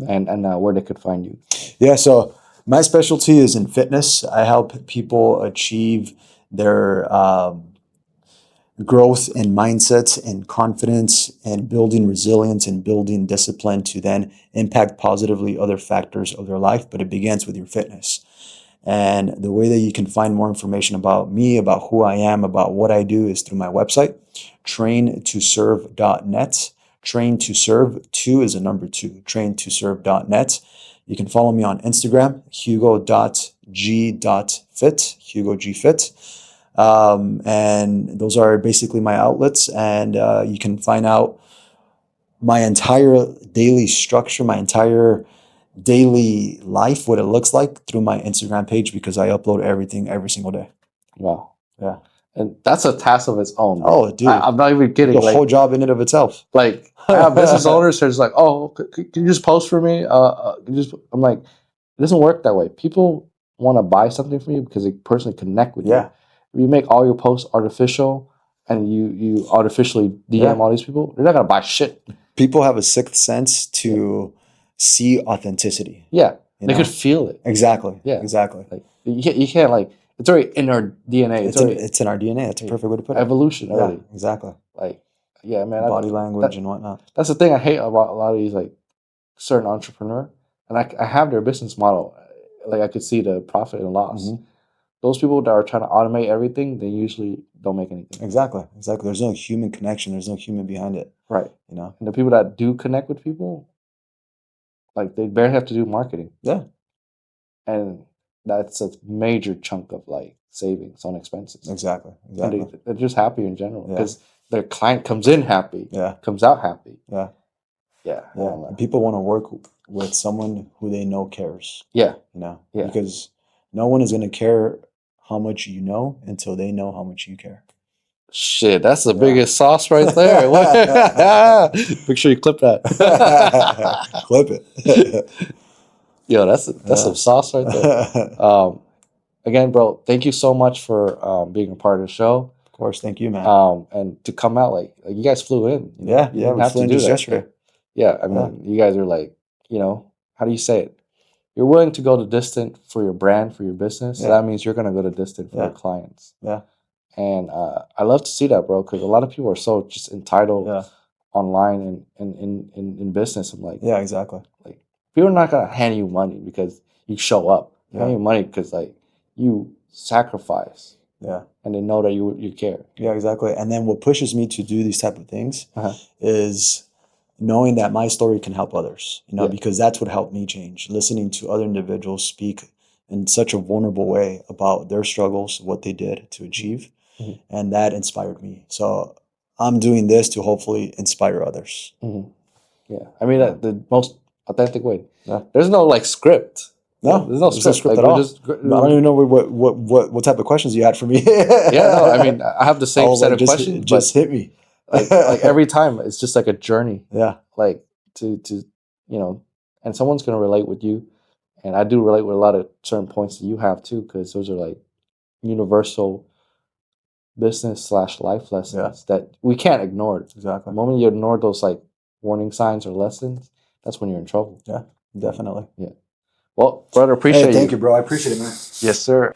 and where they could find you. Yeah, so my specialty is in fitness. I help people achieve their growth in mindset and confidence and building resilience and building discipline to then impact positively other factors of their life. But it begins with your fitness. And the way that you can find more information about me, about who I am, about what I do is through my website, traintoserve.net. Train to serve, 2 is a number 2, traintoserve.net. You can follow me on Instagram, hugo.g.fit, Hugo G Fit. And those are basically my outlets. And you can find out my entire daily structure, my entire daily life, what it looks like through my Instagram page, because I upload everything every single day. Wow. Yeah. And that's a task of its own. Oh, dude. I'm not even kidding. The whole job in and of itself. Like I have business owners who's like, oh, can you just post for me? I'm like, it doesn't work that way. People want to buy something from you because they personally connect with you. Yeah. If you make all your posts artificial and you artificially DM all these people, they're not gonna buy shit. People have a sixth sense to see authenticity. Yeah, you they know? could feel it. Exactly. Yeah. Exactly. Like you can't like it's already in our DNA. It's in our DNA. That's a perfect way to put it. Evolution already. Yeah, exactly. Like, yeah, man. Body language and whatnot. That's the thing I hate about a lot of these like certain entrepreneur, and I have their business model. Like I could see the profit and loss. Mm-hmm. Those people that are trying to automate everything, they usually don't make anything. Exactly. There's no human connection. There's no human behind it. Right. You know. And the people that do connect with people, like they barely have to do marketing. Yeah. And that's a major chunk of like savings on expenses. Exactly. And they're just happier in general because their client comes in happy, comes out happy. Yeah. Yeah. And people want to work with someone who they know cares. Yeah. You know. Yeah. Because no one is going to care how much you know until they know how much you care. Shit, that's the biggest sauce right there. Make sure you clip that. Clip it. Yo, that's some sauce right there. Again, bro, thank you so much for being a part of the show. Of course, thank you, man. And to come out like you guys flew in. You we flew in just yesterday. Yeah, I mean, you guys are like, how do you say it? You're willing to go the distance for your brand, for your business. So that means you're going to go the distance for your clients. Yeah. And I love to see that, bro, because a lot of people are so just entitled online and in business. I'm like, yeah, exactly. Like, people are not going to hand you money because you show up. They hand you money because, like, you sacrifice. Yeah. And they know that you care. Yeah, exactly. And then what pushes me to do these type of things is knowing that my story can help others, because that's what helped me change. Listening to other individuals speak in such a vulnerable way about their struggles, what they did to achieve. Mm-hmm. And that inspired me. So I'm doing this to hopefully inspire others. Mm-hmm. Yeah. I mean, the most authentic way. Yeah. There's no like script. No, there's no script at all. I don't even know what type of questions you had for me. I mean, I have the same set of questions. Just hit me. like every time, it's just like a journey. Yeah. Like to and someone's gonna relate with you, and I do relate with a lot of certain points that you have too, because those are like universal business/life lessons that we can't ignore. Exactly. The moment you ignore those like warning signs or lessons, that's when you're in trouble. Yeah, definitely. Yeah. Well, brother, appreciate you. Thank you, bro. I appreciate it, man. Yes, sir.